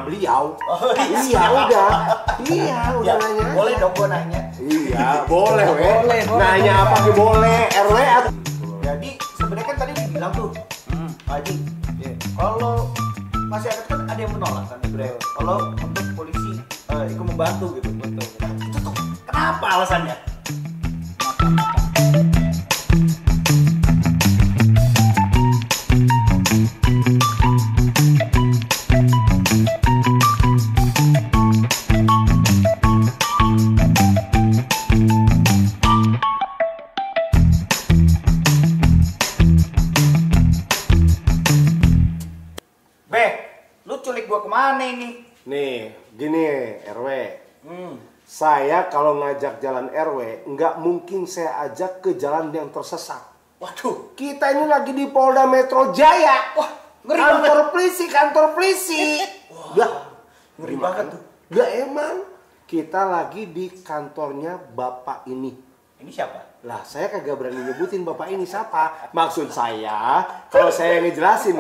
beliau. Oh, iya udah. Iya udah Ya, nanya. boleh dong gua nanya. Iya boleh we. Boleh, Nanya apa sih boleh. RW atau Jadi sebenarnya kan tadi dibilang tuh, Pak Haji, kalau masyarakat kan ada yang menolak kan sebenarnya. Kalau untuk polisi ikut membantu gitu. Betul. Nah, itu tuh kenapa alasannya? Lu culik gua kemana ini? nih gini RW. Hmm. Saya kalau ngajak jalan RW nggak mungkin saya ajak ke jalan yang tersesat. Waduh, Kita ini lagi di Polda Metro Jaya. wah ngeri banget. Kantor polisi. Lah, Ngeri banget tuh. Lah emang kita lagi di kantornya bapak ini. Ini siapa? Lah saya kagak berani nyebutin bapak ini siapa. Maksud saya kalau saya ngejelasin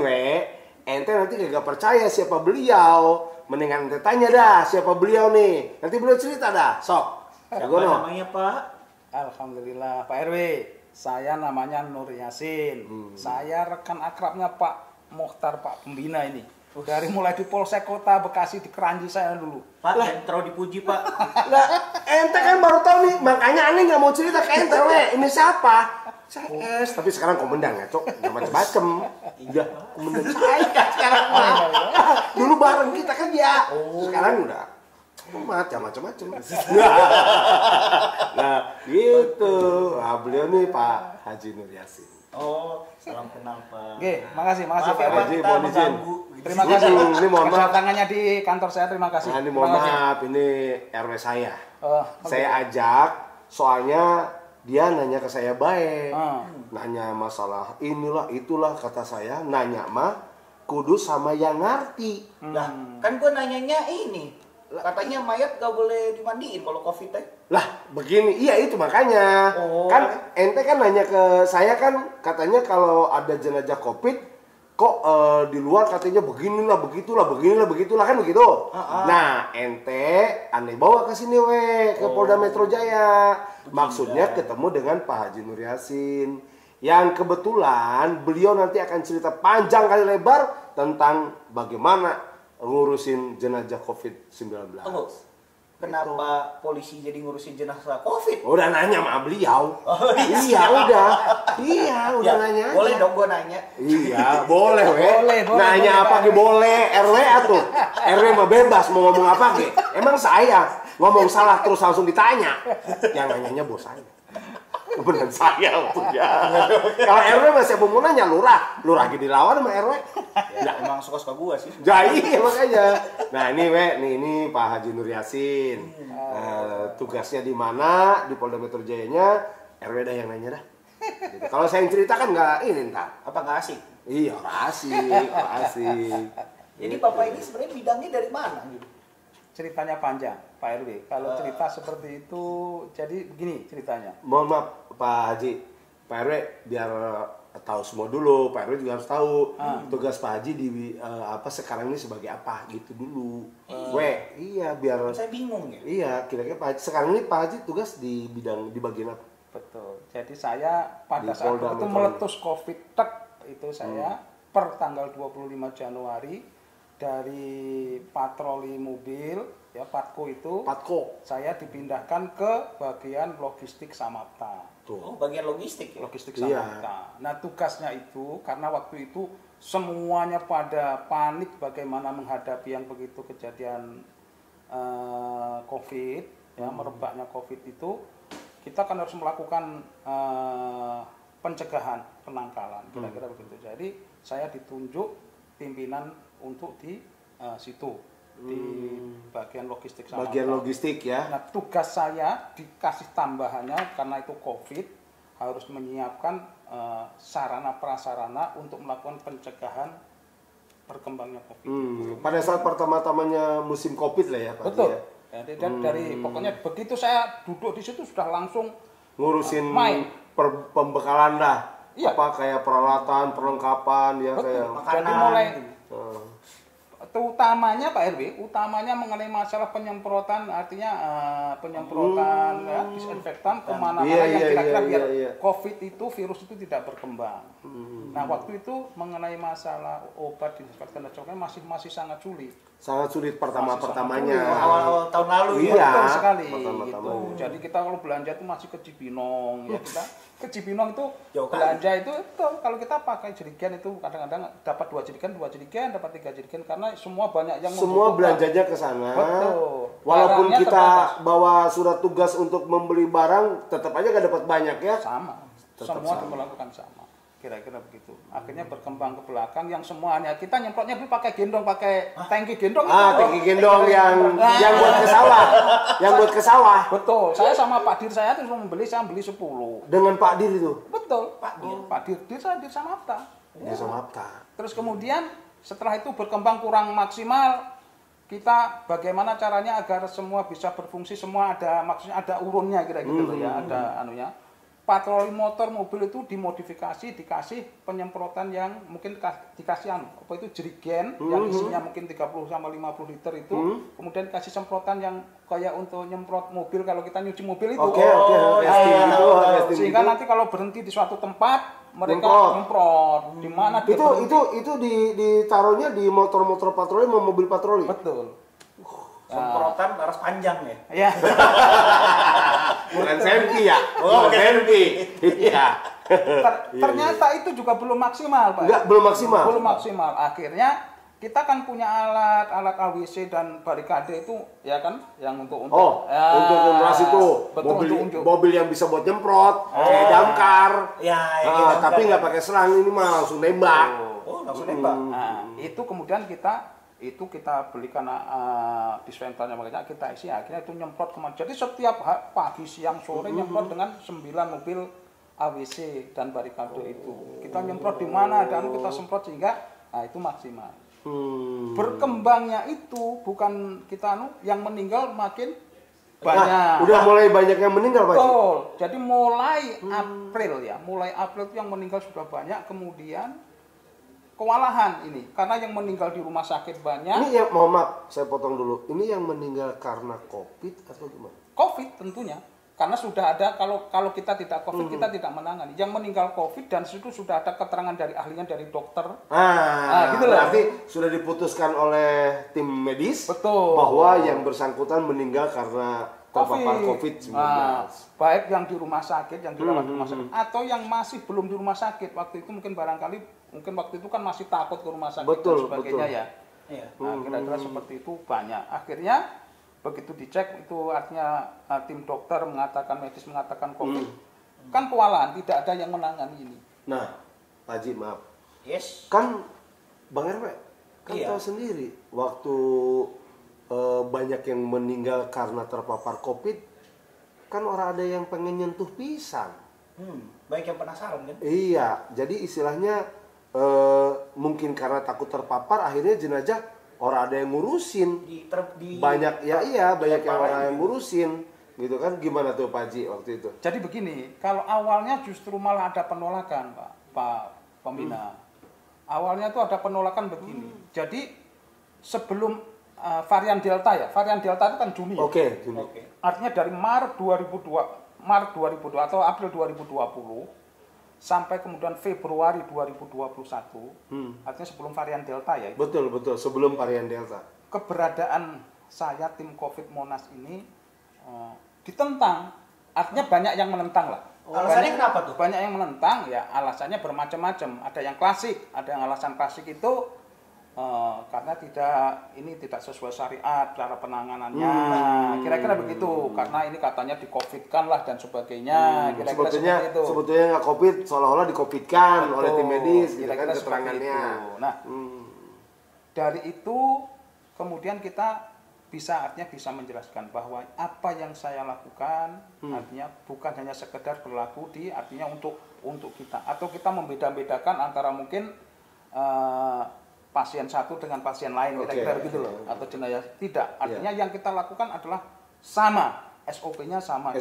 ente nanti kagak percaya siapa beliau. Mendingan ente tanya dah siapa beliau nih. Nanti beliau cerita dah. Sok. Siapa Jagono. namanya Pak? Alhamdulillah Pak RW, saya namanya Nur Yasin. Saya rekan akrabnya Pak Mokhtar, Pak Pembina ini. Dari mulai di Polsek Kota Bekasi di Keranji saya dulu. Pak, jangan terlalu dipuji Pak. Lah ente kan baru tahu nih. Makanya aneh nggak mau cerita ke ente Ini siapa? Saya tapi sekarang komandan ya, Cok. Jangan macem-macem. Iya, komandan saya sekarang. Dulu bareng kita kerja. Sekarang udah macam-macam. Nah, gitu. Nah, beliau nih Pak Haji Nur Yasin. Oh, salam kenal Pak. Oke, makasih Maaf Pak ya Pak, Haji, kita mohon izin. mengganggu. Terima kasih. Ini mohon maaf. Kedatangannya di kantor saya, terima kasih. Nah, ini Terima mohon kasih. maaf, ini RW saya. Oh, Saya ajak, soalnya dia nanya ke saya baik. Ah. Nanya masalah inilah, itulah kata saya. Nanya mah kudu sama yang ngerti. Lah, kan gua nanyanya ini. Katanya mayat gak boleh dimandiin kalau Covid teh. Lah, begini. Iya itu makanya. Oh. Kan ente kan nanya ke saya kan katanya kalau ada jenazah Covid kok di luar katanya beginilah, begitulah kan begitu. Nah, ente aneh bawa ke sini ke Polda Metro Jaya. Maksudnya ketemu dengan Pak Haji Nur Yasin. Yang kebetulan beliau nanti akan cerita panjang kali lebar tentang bagaimana ngurusin jenazah COVID-19. Tunggu. Kenapa polisi jadi ngurusin jenazah Covid? Udah nanya sama beliau. Oh, iya, udah. Iya, udah Ya, nanya. boleh aja. dong gua nanya. Iya, boleh, Boleh, Nanya apa boleh. boleh. RW atuh. RW mah bebas mau ngomong apa ge. Emang saya ngomong salah terus langsung ditanya. Yang nanyanya bos saya. Beneran saya waktunya. Kalau RW masih mau nanya lurah lagi dilawan sama RW. Ya, emang suka-suka gua sih. Jadi makanya. Nah ini ini Pak Haji Nur Yasin. Tugasnya di mana di Polda Metro Jaya-nya RW dah yang nanya dah. Gitu. Kalau saya yang cerita kan nggak ini ntar. Apa nggak asik? Iya asik. Jadi Bapak ini sebenarnya bidangnya dari mana gitu? ceritanya panjang, Pak RW. Kalau cerita seperti itu, jadi begini ceritanya. Mohon maaf Pak Haji, Pak RW biar tahu semua dulu. Pak RW juga harus tahu tugas Pak Haji di apa sekarang ini sebagai apa gitu dulu. Iya biar. Saya bingung ya. Iya kira-kira Pak Haji sekarang ini Pak Haji tugas di bagian apa? Betul. Jadi saya pada Di saat Polda itu Metro. meletus COVID itu saya per tanggal 25 Januari dari patroli mobil ya Patko itu Patko. saya dipindahkan ke bagian logistik Samapta. Oh, bagian logistik ya. Logistik Iya. Samapta. Nah, tugasnya itu karena waktu itu semuanya pada panik bagaimana menghadapi yang begitu kejadian COVID ya merebaknya COVID itu kita kan harus melakukan pencegahan, penangkalan, kira-kira begitu. Jadi saya ditunjuk pimpinan untuk di situ di bagian logistik Samapta. Bagian logistik ya. Nah, tugas saya dikasih tambahannya karena itu COVID harus menyiapkan sarana prasarana untuk melakukan pencegahan berkembangnya COVID. Pada saat pertama-tamanya musim Covid lah ya Pak. Betul. Ya. Jadi dari pokoknya begitu saya duduk di situ sudah langsung Ngurusin main. pembekalan dah. Iya. Apa kayak peralatan, perlengkapan ya Betul. kayak. Jadi mulai Utamanya Pak RW, utamanya mengenai masalah penyemprotan, artinya penyemprotan ya, disinfektan kemana-mana yang kira-kira biar COVID itu, virus itu tidak berkembang. Nah waktu itu mengenai masalah obat disinfektan dan sebagainya masih sangat sulit. Sangat sulit pertamanya. Awal-awal tahun lalu iya, Betul sekali. Pertama-tama. Gitu. Jadi kita kalau belanja itu masih ke Cibinong ya kita ke Cibinong itu Jauh belanja itu kalau kita pakai jerigen itu kadang-kadang dapat 2 jerigen, dapat 3 jerigen karena semua banyak yang semua membutuhkan. belanjanya ke sana. Betul. Walaupun Barangnya kita terbatas. bawa surat tugas untuk membeli barang, tetap aja gak dapat banyak ya. Sama. Tetap Semua sama. diperlakukan sama. Kira-kira begitu. Akhirnya berkembang ke belakang yang semuanya kita nyemprotnya dulu pakai gendong, pakai tangki gendong itu. Tangki gendong yang buat ke sawah. Yang buat ke sawah. Betul. Saya sama Pak Dir saya tuh saya beli 10. Dengan Pak Dir itu. Betul, Pak Dir. Pak Dir saya Dir sama Apta. Ya sama Apta. Terus kemudian setelah itu berkembang kurang maksimal, kita bagaimana caranya agar semua bisa berfungsi, semua ada maksudnya ada urunnya kira-kira gitu ya, ada anunya. Patroli motor mobil itu dimodifikasi, dikasih penyemprotan yang mungkin dikasih apa itu jerigen yang isinya mungkin 30 sama 50 liter itu, kemudian kasih semprotan yang kayak untuk nyemprot mobil kalau kita nyuci mobil itu. Oke, Sehingga nanti kalau berhenti di suatu tempat mereka nyemprot di mana dia itu ditaruhnya di motor-motor patroli mau mobil patroli. betul. semprotan laras panjang ya. Iya. Bukan Sempi ya. Oh, Sempi. Iya. Ternyata itu juga belum maksimal, Pak. Enggak, belum maksimal. Belum maksimal. Akhirnya kita kan punya alat AWC dan barikade itu ya kan yang untuk untuk operasi itu. Betul, mobil yang bisa buat nyemprot, kayak damkar. Tapi nggak pakai serang, ini mah langsung nembak. Langsung nembak. Nah, itu kemudian kita belikan dispensernya, makanya kita isi, akhirnya itu nyemprot kemana. Jadi setiap pagi, siang, sore nyemprot dengan 9 mobil AWC dan barikade itu. Kita nyemprot di mana dan kita semprot sehingga itu maksimal. Berkembangnya itu bukan kita yang meninggal makin banyak. Udah mulai banyak yang meninggal, Pak. Betul. Jadi mulai April itu yang meninggal sudah banyak, kemudian kewalahan ini karena yang meninggal di rumah sakit banyak. Ini yang mohon maaf, saya potong dulu. Ini yang meninggal karena COVID atau gimana? COVID tentunya. Karena sudah ada kalau kita tidak COVID kita tidak menangani. Yang meninggal COVID dan situ sudah ada keterangan dari ahlinya dari dokter. Gitu loh. Berarti sudah diputuskan oleh tim medis. Betul. Bahwa yang bersangkutan meninggal karena terpapar COVID-19. Baik yang di rumah sakit, yang dirawat di rumah sakit, atau yang masih belum di rumah sakit. Waktu itu mungkin waktu itu kan masih takut ke rumah sakit dan sebagainya ya. Nah, kira-kira seperti itu banyak. Akhirnya begitu dicek itu artinya tim dokter medis mengatakan COVID. Kan kewalahan, tidak ada yang menangani ini. Nah, Pak Haji maaf. Yes. Kan Bang RW kan tahu sendiri waktu banyak yang meninggal karena terpapar COVID, kan orang ada yang pengen nyentuh pisang. Baik yang penasaran kan? Iya, jadi istilahnya mungkin karena takut terpapar, akhirnya jenazah orang ada yang ngurusin. Banyak banyak yang orang yang ngurusin, gitu kan? Gimana tuh Pak Haji waktu itu? Jadi begini, kalau awalnya justru malah ada penolakan, Pak Pembina. Awalnya tuh ada penolakan begini. Jadi sebelum varian Delta itu kan Juni. Oke. Artinya dari Maret 2020 atau April 2020 sampai kemudian Februari 2021. Artinya sebelum varian Delta ya. Betul, sebelum varian Delta. Keberadaan saya tim COVID Monas ini ditentang. Artinya banyak yang menentang lah. Alasannya kenapa tuh? Banyak yang menentang ya, alasannya bermacam-macam. Ada yang klasik, ada yang alasan klasik itu karena tidak sesuai syariat cara penanganannya, kira-kira begitu. Karena ini katanya di-COVID-kan lah dan sebagainya. Sebetulnya nggak COVID, seolah-olah di-COVID-kan oleh tim medis, kira-kira keterangannya. Nah, dari itu kemudian kita bisa menjelaskan bahwa apa yang saya lakukan artinya bukan hanya sekedar berlaku artinya untuk kita, atau kita membeda-bedakan antara mungkin pasien satu dengan pasien lain, kira-kira gitu loh, atau jenazah. Tidak, artinya yang kita lakukan adalah sama, SOP-nya sama.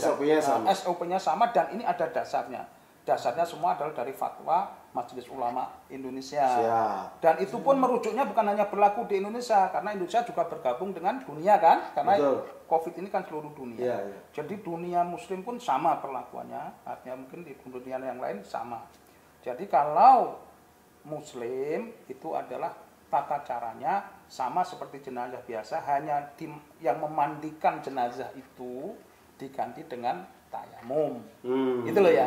SOP-nya sama dan ini ada dasarnya. dasarnya semua adalah dari fatwa Majelis Ulama Indonesia. Siap. Dan itu pun merujuknya bukan hanya berlaku di Indonesia, karena Indonesia juga bergabung dengan dunia kan, karena Betul. COVID ini kan seluruh dunia. Iya, iya. Jadi dunia Muslim pun sama perlakuannya, artinya mungkin di dunia yang lain sama. Jadi kalau Muslim itu adalah tata caranya sama seperti jenazah biasa, hanya yang memandikan jenazah itu diganti dengan tayamum. Itu loh ya.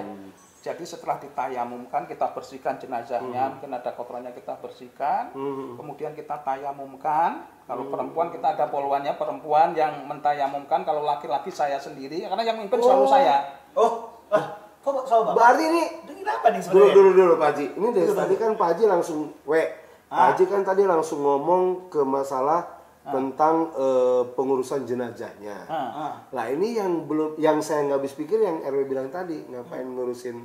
Jadi setelah ditayamumkan kita bersihkan jenazahnya, mungkin ada kotorannya kita bersihkan, kemudian kita tayamumkan. Kalau perempuan kita ada poluannya, perempuan yang mentayamumkan, kalau laki-laki saya sendiri, karena yang mimpin selalu saya. Kok sama Bang? Berarti ini Ini apa nih sebenarnya? dulu Pak Haji. Ini dari tadi kan Pak Haji langsung Pak Haji kan tadi langsung ngomong ke masalah tentang pengurusan jenazahnya. Lah ini yang saya nggak habis pikir yang RW bilang tadi, ngapain ngurusin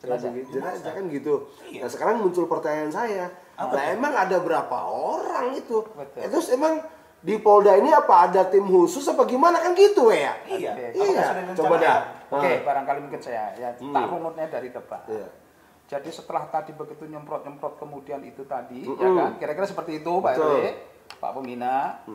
jenazah kan gitu. Iya. Nah sekarang muncul pertanyaan saya, lah emang ada berapa orang itu? Terus emang di Polda ini apa ada tim khusus apa gimana kan gitu ya? Iya. Iya. Apakah sudah Coba dah. Oke, barangkali mungkin saya ya tak runutnya dari depan. Iya. Jadi setelah tadi begitu nyemprot-nyemprot kemudian itu tadi, ya kan? Kira-kira seperti itu Pak RW, Pak Pembina.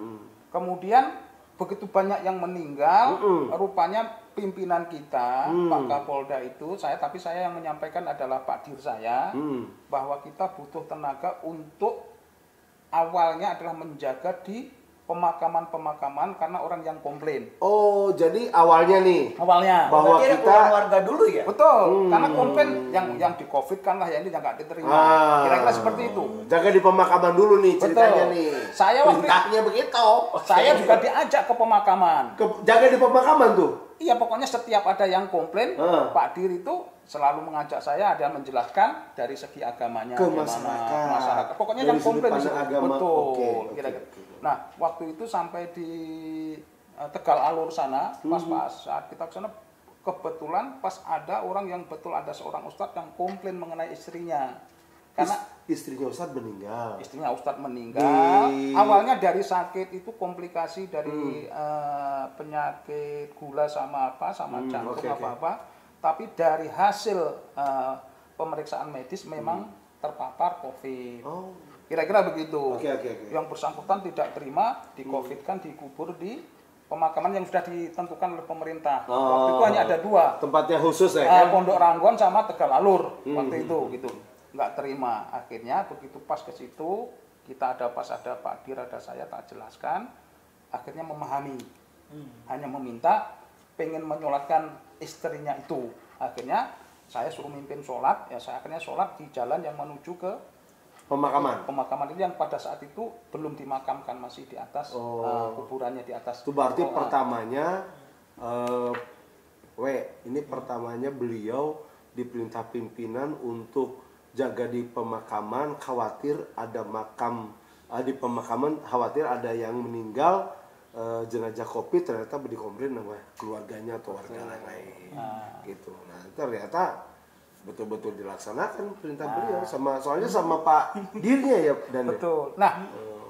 Kemudian begitu banyak yang meninggal, rupanya pimpinan kita, Pak Kapolda itu, tapi saya yang menyampaikan adalah Pak Dir saya, bahwa kita butuh tenaga untuk awalnya adalah menjaga di pemakaman-pemakaman karena orang yang komplain. Oh, jadi awalnya nih Awalnya. bahwa Berarti ada kita keluhan warga dulu ya? Betul, karena komplain yang di COVID kan lah ya ini yang nggak diterima. Kira-kira seperti itu. jaga di pemakaman dulu nih ceritanya nih. Saya waktu Perintahnya begitu. saya juga diajak ke pemakaman. Jaga di pemakaman tuh. Iya, pokoknya setiap ada yang komplain, Pak Dir itu selalu mengajak saya ada menjelaskan dari segi agamanya Ke gimana, masyarakat. Pokoknya Dari yang komplain sudut di pandang situ. agama. Betul. Oke. Kira-kira. Nah, waktu itu sampai di Tegal Alur sana, pas saat kita ke sana kebetulan pas ada orang yang ada seorang ustadz yang komplain mengenai istrinya. Karena Istrinya Ustadz meninggal. istrinya Ustadz meninggal. Awalnya dari sakit itu komplikasi dari penyakit gula sama jantung apa-apa. Tapi dari hasil pemeriksaan medis memang terpapar COVID. Oh. Kira-kira begitu. Oke. Yang bersangkutan tidak terima, di-COVID-kan, dikubur di pemakaman yang sudah ditentukan oleh pemerintah. Waktu itu hanya ada 2. Tempatnya khusus ya kan? Pondok Ranggon sama Tegal Alur waktu itu gitu. Nggak terima. Akhirnya begitu pas ke situ, kita ada Pak Dir, ada saya tak jelaskan. Akhirnya memahami. Hanya meminta pengen menyolatkan istrinya itu. Akhirnya saya suruh mimpin sholat, ya saya akhirnya sholat di jalan yang menuju ke pemakaman itu yang pada saat itu belum dimakamkan, masih di atas kuburannya di atas. Itu berarti pertamanya ini pertamanya beliau diperintah pimpinan untuk jaga di pemakaman, khawatir ada di pemakaman khawatir ada yang meninggal jenazah COVID, ternyata dikomplain sama keluarganya atau warga lain gitu. Nah ternyata betul-betul dilaksanakan perintah beliau soalnya sama Pak Dirnya ya dan betul. Nah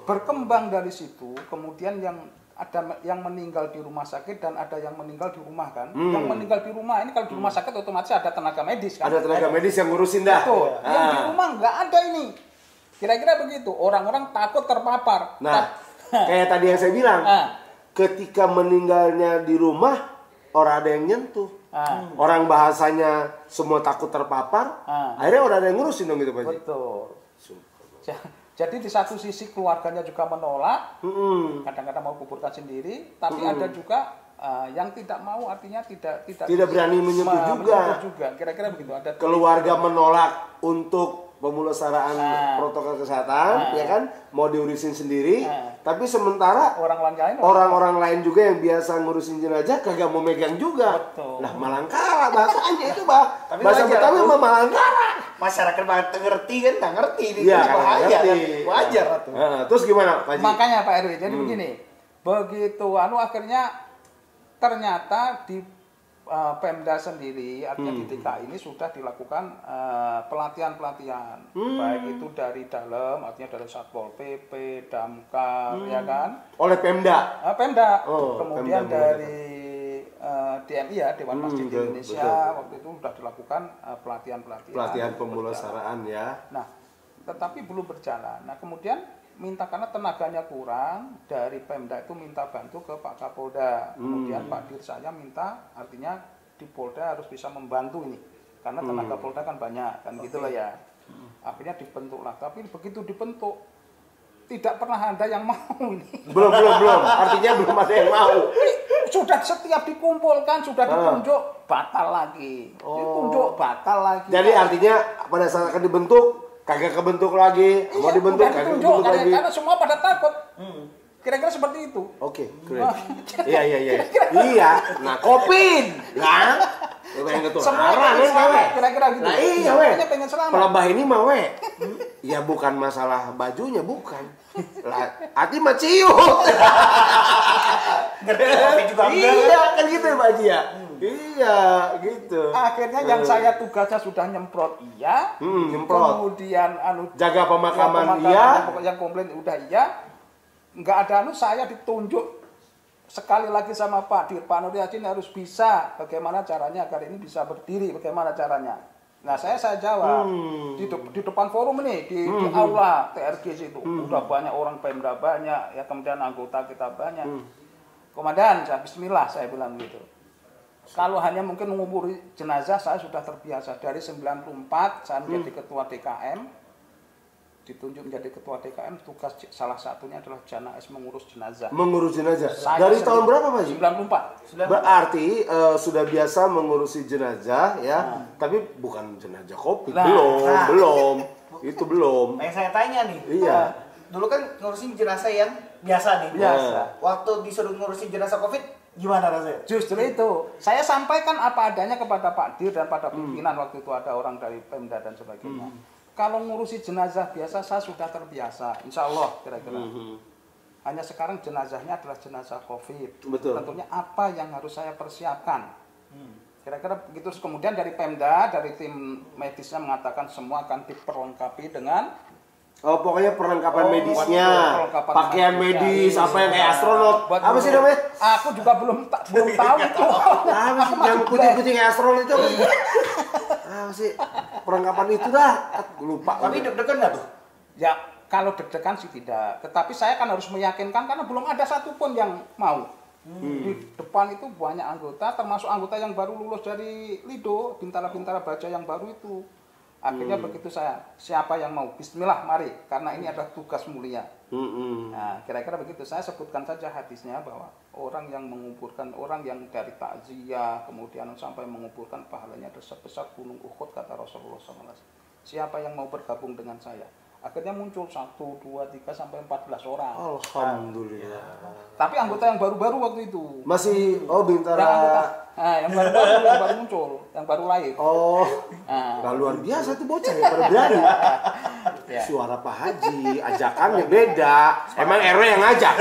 berkembang dari situ kemudian yang meninggal di rumah sakit dan ada yang meninggal di rumah kan. Yang meninggal di rumah ini kalau di rumah sakit otomatis ada tenaga medis kan. Ada tenaga medis yang ngurusin dah. Betul. Yang di rumah nggak ada ini. Kira-kira begitu. Orang-orang takut terpapar. Nah, kayak tadi yang saya bilang, ketika meninggalnya di rumah orang ada yang nyentuh. Orang bahasanya semua takut terpapar. Akhirnya orang ada yang ngurusin dong gitu Pak. Betul. Jadi di satu sisi keluarganya juga menolak, kadang-kadang mau kuburkan sendiri, tapi ada juga yang tidak mau, artinya tidak berani menyentuh juga. Kira-kira begitu. Ada keluarga menolak untuk pemulasaraan protokol kesehatan, ya kan, mau diurusin sendiri, tapi sementara orang-orang lain juga yang biasa ngurusin jenazah kagak mau megang juga. Betul. Lah malangkara bahasanya itu bahasa Betawi mah malangkara. Masyarakat ngerti kan, nggak ngerti ini Iya, bahaya kan, ngerti. wajar tuh. Terus gimana Pak Haji? Makanya Pak RW, jadi begini, begitu akhirnya ternyata di Pemda sendiri, artinya di DKI ini sudah dilakukan pelatihan-pelatihan, baik itu dari dalam, artinya dari Satpol PP, Damkar, ya kan? Oleh Pemda. Pemda, Oh, kemudian Pemda dari DMI ya, Dewan Masjid Indonesia, betul. waktu itu sudah dilakukan pelatihan-pelatihan. Pelatihan pemulasaraan ya. Nah, tetapi belum berjalan. Nah, kemudian minta karena tenaganya kurang, dari Pemda itu minta bantu ke Pak Kapolda. Kemudian Pak Dir saya minta, artinya di Polda harus bisa membantu ini. Karena tenaga Polda kan banyak, kan gitu lah ya. Akhirnya dibentuklah, tapi begitu dibentuk tidak pernah ada yang mau ini. Belum. Artinya belum ada yang mau. Sudah setiap dikumpulkan, sudah ditunjuk, batal lagi. Ditunjuk, batal lagi. Jadi artinya pada saat akan dibentuk, kagak kebentuk lagi. Mau dibentuk, kagak kebentuk lagi. Karena semua pada takut. Kira-kira seperti itu. Oke, keren. Iya. Iya. Nah, COVID. Nah, pengen ketularan kira-kira gitu. Nah, iya, we. Pengen selamat. Pelabah ini mah, we. Ya bukan masalah bajunya, bukan. Lah, hati mah ciut. Ngerti juga enggak. Iya, kan gitu ya, Pak Haji ya. Iya, gitu. Akhirnya yang saya tugasnya sudah nyemprot iya. Nyemprot. Kemudian Jaga pemakaman iya. Yang komplain udah iya. Enggak ada saya ditunjuk sekali lagi sama Pak Dir, Pak Nur Yasin harus bisa bagaimana caranya agar ini bisa berdiri, bagaimana caranya. Nah, saya jawab di depan forum ini di aula TRG itu udah banyak orang Pemda banyak ya, kemudian anggota kita banyak. Komandan, saya bismillah saya bilang gitu. Kalau hanya mungkin menguburi jenazah saya sudah terbiasa dari 94 saya menjadi ketua DKM. Ditunjuk menjadi ketua DKM, tugas salah satunya adalah Jana S mengurus jenazah. Mengurus jenazah. Dari tahun berapa, Pak Haji? 94. Berarti sudah biasa mengurusi jenazah ya, tapi bukan jenazah COVID. Belum. Itu belum. Yang saya tanya nih. Iya. Dulu kan ngurusin jenazah yang biasa nih. Biasa. Waktu disuruh ngurusin jenazah COVID, gimana rasanya? Justru itu, saya sampaikan apa adanya kepada Pak Dir dan pada pimpinan waktu itu ada orang dari Pemda dan sebagainya. Kalau ngurusi jenazah biasa saya sudah terbiasa, insya Allah kira-kira. Hanya sekarang jenazahnya adalah jenazah COVID. Betul. Tentunya apa yang harus saya persiapkan. Kira-kira begitu. Kemudian dari Pemda, dari tim medisnya mengatakan semua akan diperlengkapi dengan pokoknya perlengkapan medisnya, perlengkapan pakaian medis, apa yang kayak astronot. Apa sih namanya? Aku juga belum tahu itu. Yang putih-putih kayak astronot itu. Apa sih? Perlengkapan itu dah. Lupa. Tapi deg-degan nggak tuh? Ya, kalau deg-degan sih tidak. Tetapi saya kan harus meyakinkan karena belum ada satupun yang mau. Di depan itu banyak anggota, termasuk anggota yang baru lulus dari Lido, bintara-bintara baja yang baru itu. Akhirnya begitu saya, siapa yang mau? Bismillah, mari. Karena ini adalah tugas mulia. Nah, kira-kira begitu. Saya sebutkan saja hadisnya bahwa orang yang menguburkan, orang yang dari takziah, kemudian sampai menguburkan pahalanya sebesar gunung Uhud, kata Rasulullah SAW. Siapa yang mau bergabung dengan saya? Akhirnya muncul 1, 2, 3, sampai 14 orang. Alhamdulillah. Tapi anggota yang baru-baru waktu itu. Masih, bintara. Yang baru muncul, yang baru lahir. Nah, luar biasa tuh bocah ya, pada berani. Suara Pak Haji, ajakannya beda. Emang RW yang ngajak.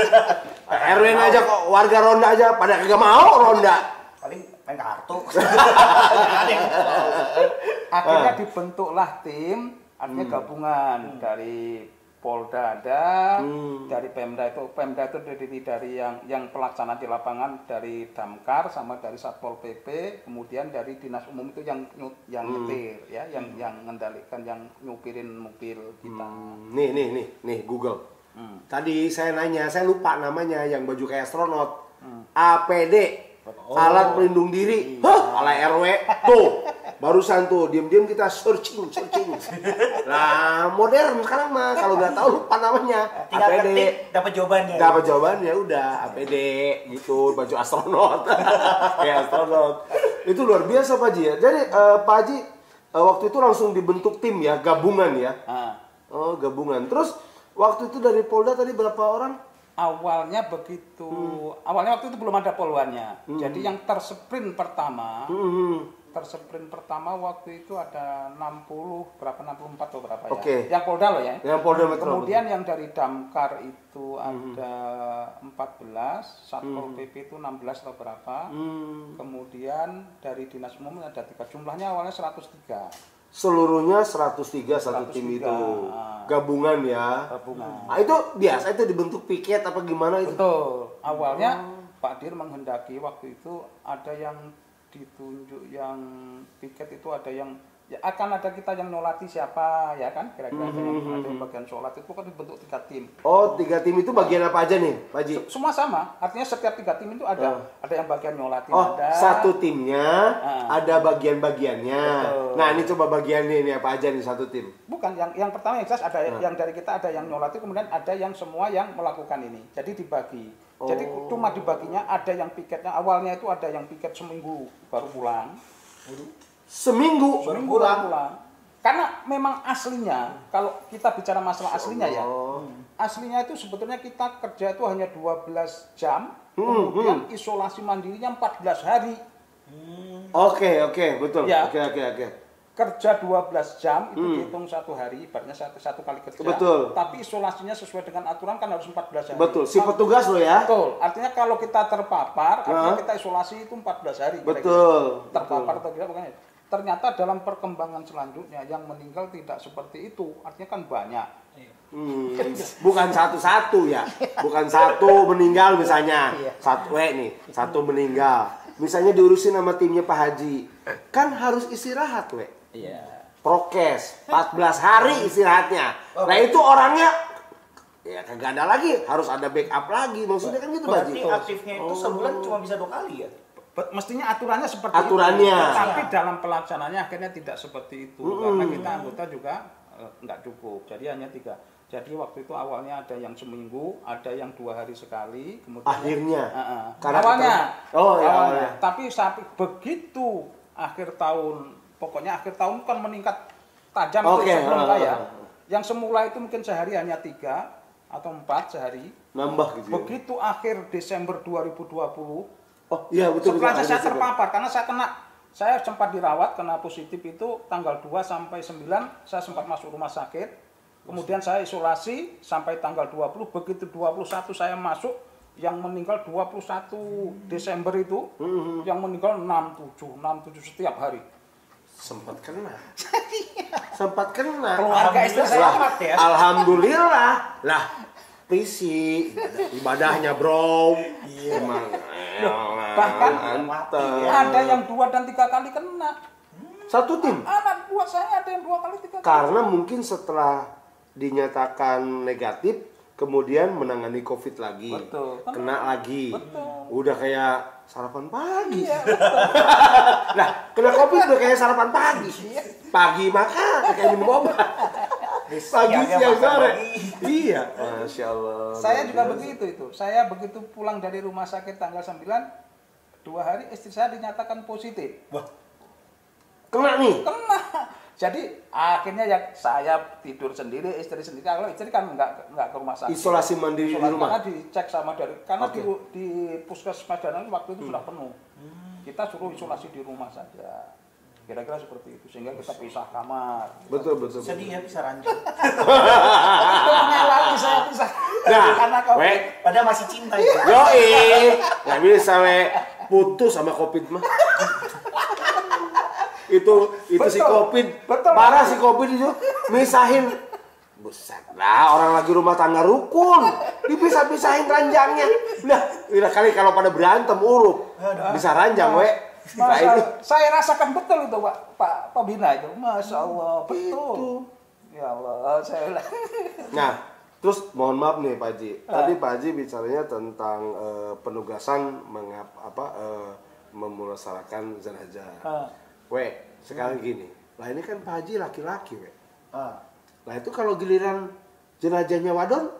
RW yang ngajak warga ronda aja, pada kagak mau ronda. Paling main kartu. Akhirnya dibentuklah tim. Artinya gabungan dari Polda ada, dari Pemda itu terdiri dari yang pelaksana di lapangan dari Damkar sama dari Satpol PP, kemudian dari Dinas Umum itu yang nyetir ya, yang mengendalikan, yang nyupirin mobil kita. Nih Google. Tadi saya nanya, saya lupa namanya yang baju kayak astronot. APD. Alat pelindung diri. Ala RW. Tuh. Barusan tuh diam-diam kita searching. Nah, modern sekarang mah kalau nggak tahu lupa namanya. Tinggal APD. ketik, dapat jawabannya. Dapat jawabannya udah APD gitu, baju astronot. Kayak astronot. Itu luar biasa Pak Haji ya. Jadi Pak Haji waktu itu langsung dibentuk tim ya, gabungan ya. Gabungan. Terus waktu itu dari Polda tadi berapa orang? Awalnya begitu. Awalnya waktu itu belum ada poluannya. Jadi yang tersprint pertama waktu itu ada 64 atau berapa ya. Yang Polda loh ya. Yang Polda Metro. Kemudian yang dari Damkar itu ada 14, Satpol PP itu 16 atau berapa. Kemudian dari Dinas Umum ada 3. Jumlahnya awalnya 103. Seluruhnya 103 satu tim itu. Gabungan ya. Gabungan. Nah, itu biasa itu dibentuk piket apa gimana itu? Betul. Awalnya Pak Dir menghendaki waktu itu ada yang ditunjuk yang piket itu ada yang ya akan ada kita yang nyolati siapa ya kan kira-kira ada yang bagian sholat itu kan dibentuk 3 tim. Oh, 3 tim itu bagian apa aja nih, Pak Haji? Semua sama, artinya setiap 3 tim itu ada yang bagian nyolatin Oh, ada. satu timnya ada bagian-bagiannya. Betul. Nah, ini coba bagiannya ini apa aja nih satu tim? Bukan yang pertama yang jelas ada yang dari kita ada yang nyolatin kemudian ada yang semua yang melakukan ini. Jadi dibagi. Jadi cuma dibaginya ada yang piketnya awalnya itu ada yang piket seminggu baru pulang. Seminggu Pulang. Karena memang aslinya, kalau kita bicara masalah aslinya ya, aslinya itu sebetulnya kita kerja itu hanya 12 jam, kemudian isolasi mandirinya 14 hari. Oke, betul. Ya. Oke. Kerja 12 jam itu dihitung 1 hari, ibaratnya satu kali kerja. Betul. Tapi isolasinya sesuai dengan aturan kan harus 14 hari. Betul, si petugas lo ya. Betul. Artinya kalau kita terpapar, artinya kita isolasi itu 14 hari. Betul. Terpapar atau tidak bukan. Ternyata dalam perkembangan selanjutnya yang meninggal tidak seperti itu. Artinya kan banyak. Bukan satu-satu ya. Bukan satu meninggal misalnya. Satu meninggal. Misalnya diurusin sama timnya Pak Haji. Kan harus istirahat, Iya. Prokes 14 hari istirahatnya. Nah, itu orangnya ya kagak ada lagi, harus ada backup lagi. Maksudnya kan gitu, Pak Haji. Berarti aktifnya itu sebulan cuma bisa 2 kali ya? Mestinya aturannya seperti Aturannya. itu. Tapi dalam pelaksanaannya akhirnya tidak seperti itu. Karena kita anggota juga nggak cukup. Jadi hanya 3. Jadi waktu itu awalnya ada yang seminggu, ada yang 2 hari sekali. Kemudian Akhirnya. Karena awalnya. awalnya. Tapi sampai begitu akhir tahun, pokoknya akhir tahun kan meningkat tajam itu sebelum saya. Yang semula itu mungkin sehari hanya 3 atau 4 sehari. Nambah gitu. Begitu akhir Desember 2020. Oh iya betul. Setelah saya terpapar karena saya sempat dirawat kena positif itu tanggal 2 sampai 9 saya sempat masuk rumah sakit. Kemudian saya isolasi sampai tanggal 20, begitu 21 saya masuk yang meninggal 21 Desember itu yang meninggal 67 setiap hari. Sempat kena. Keluarga istri saya amat ya. Alhamdulillah. Lah, PC ibadahnya, Bro. Emang Bahkan mantap. ada yang 2 dan 3 kali kena. Satu tim. Anak buah saya ada yang 2 kali 3 kali. Karena mungkin setelah dinyatakan negatif, kemudian menangani COVID lagi. Betul. Kena lagi. Betul. Udah kayak sarapan pagi. Iya, betul. Nah, kena COVID udah kayak sarapan pagi. Pagi makan, kayak minum obat. Pagi, siang, sore. Iya. Masya Allah. Saya juga begitu itu. Saya begitu pulang dari rumah sakit tanggal 9, 2 hari istri saya dinyatakan positif. Wah. Kena nih. Kena. Jadi akhirnya ya saya tidur sendiri, istri sendiri. Kalau istri kan nggak ke rumah sakit. Isolasi mandiri di rumah. Karena dicek sama karena di puskesmas dan waktu itu sudah penuh. Kita suruh isolasi di rumah saja. Kira-kira seperti itu sehingga kita pisah kamar. Betul. Sedih ya bisa ranjang. Lagi saya pisah. Nah, karena COVID. Padahal masih cinta ya. Yoi, nggak bisa putus sama COVID mah. itu si COVID, parah si COVID itu misahin. Buset lah, orang lagi rumah tangga rukun, dipisah-pisahin ranjangnya. Nah, kali kalau pada berantem urup, bisa ranjang, Saya rasakan betul itu Pak Bina itu, Masya Allah, betul. Ya Allah, saya Nah, terus mohon maaf nih Pak Haji. Tadi Pak Haji bicaranya tentang penugasan memulasarakan jenazah. Sekarang gini. Lah ini kan Pak Haji laki-laki, Lah itu kalau giliran jenazahnya wadon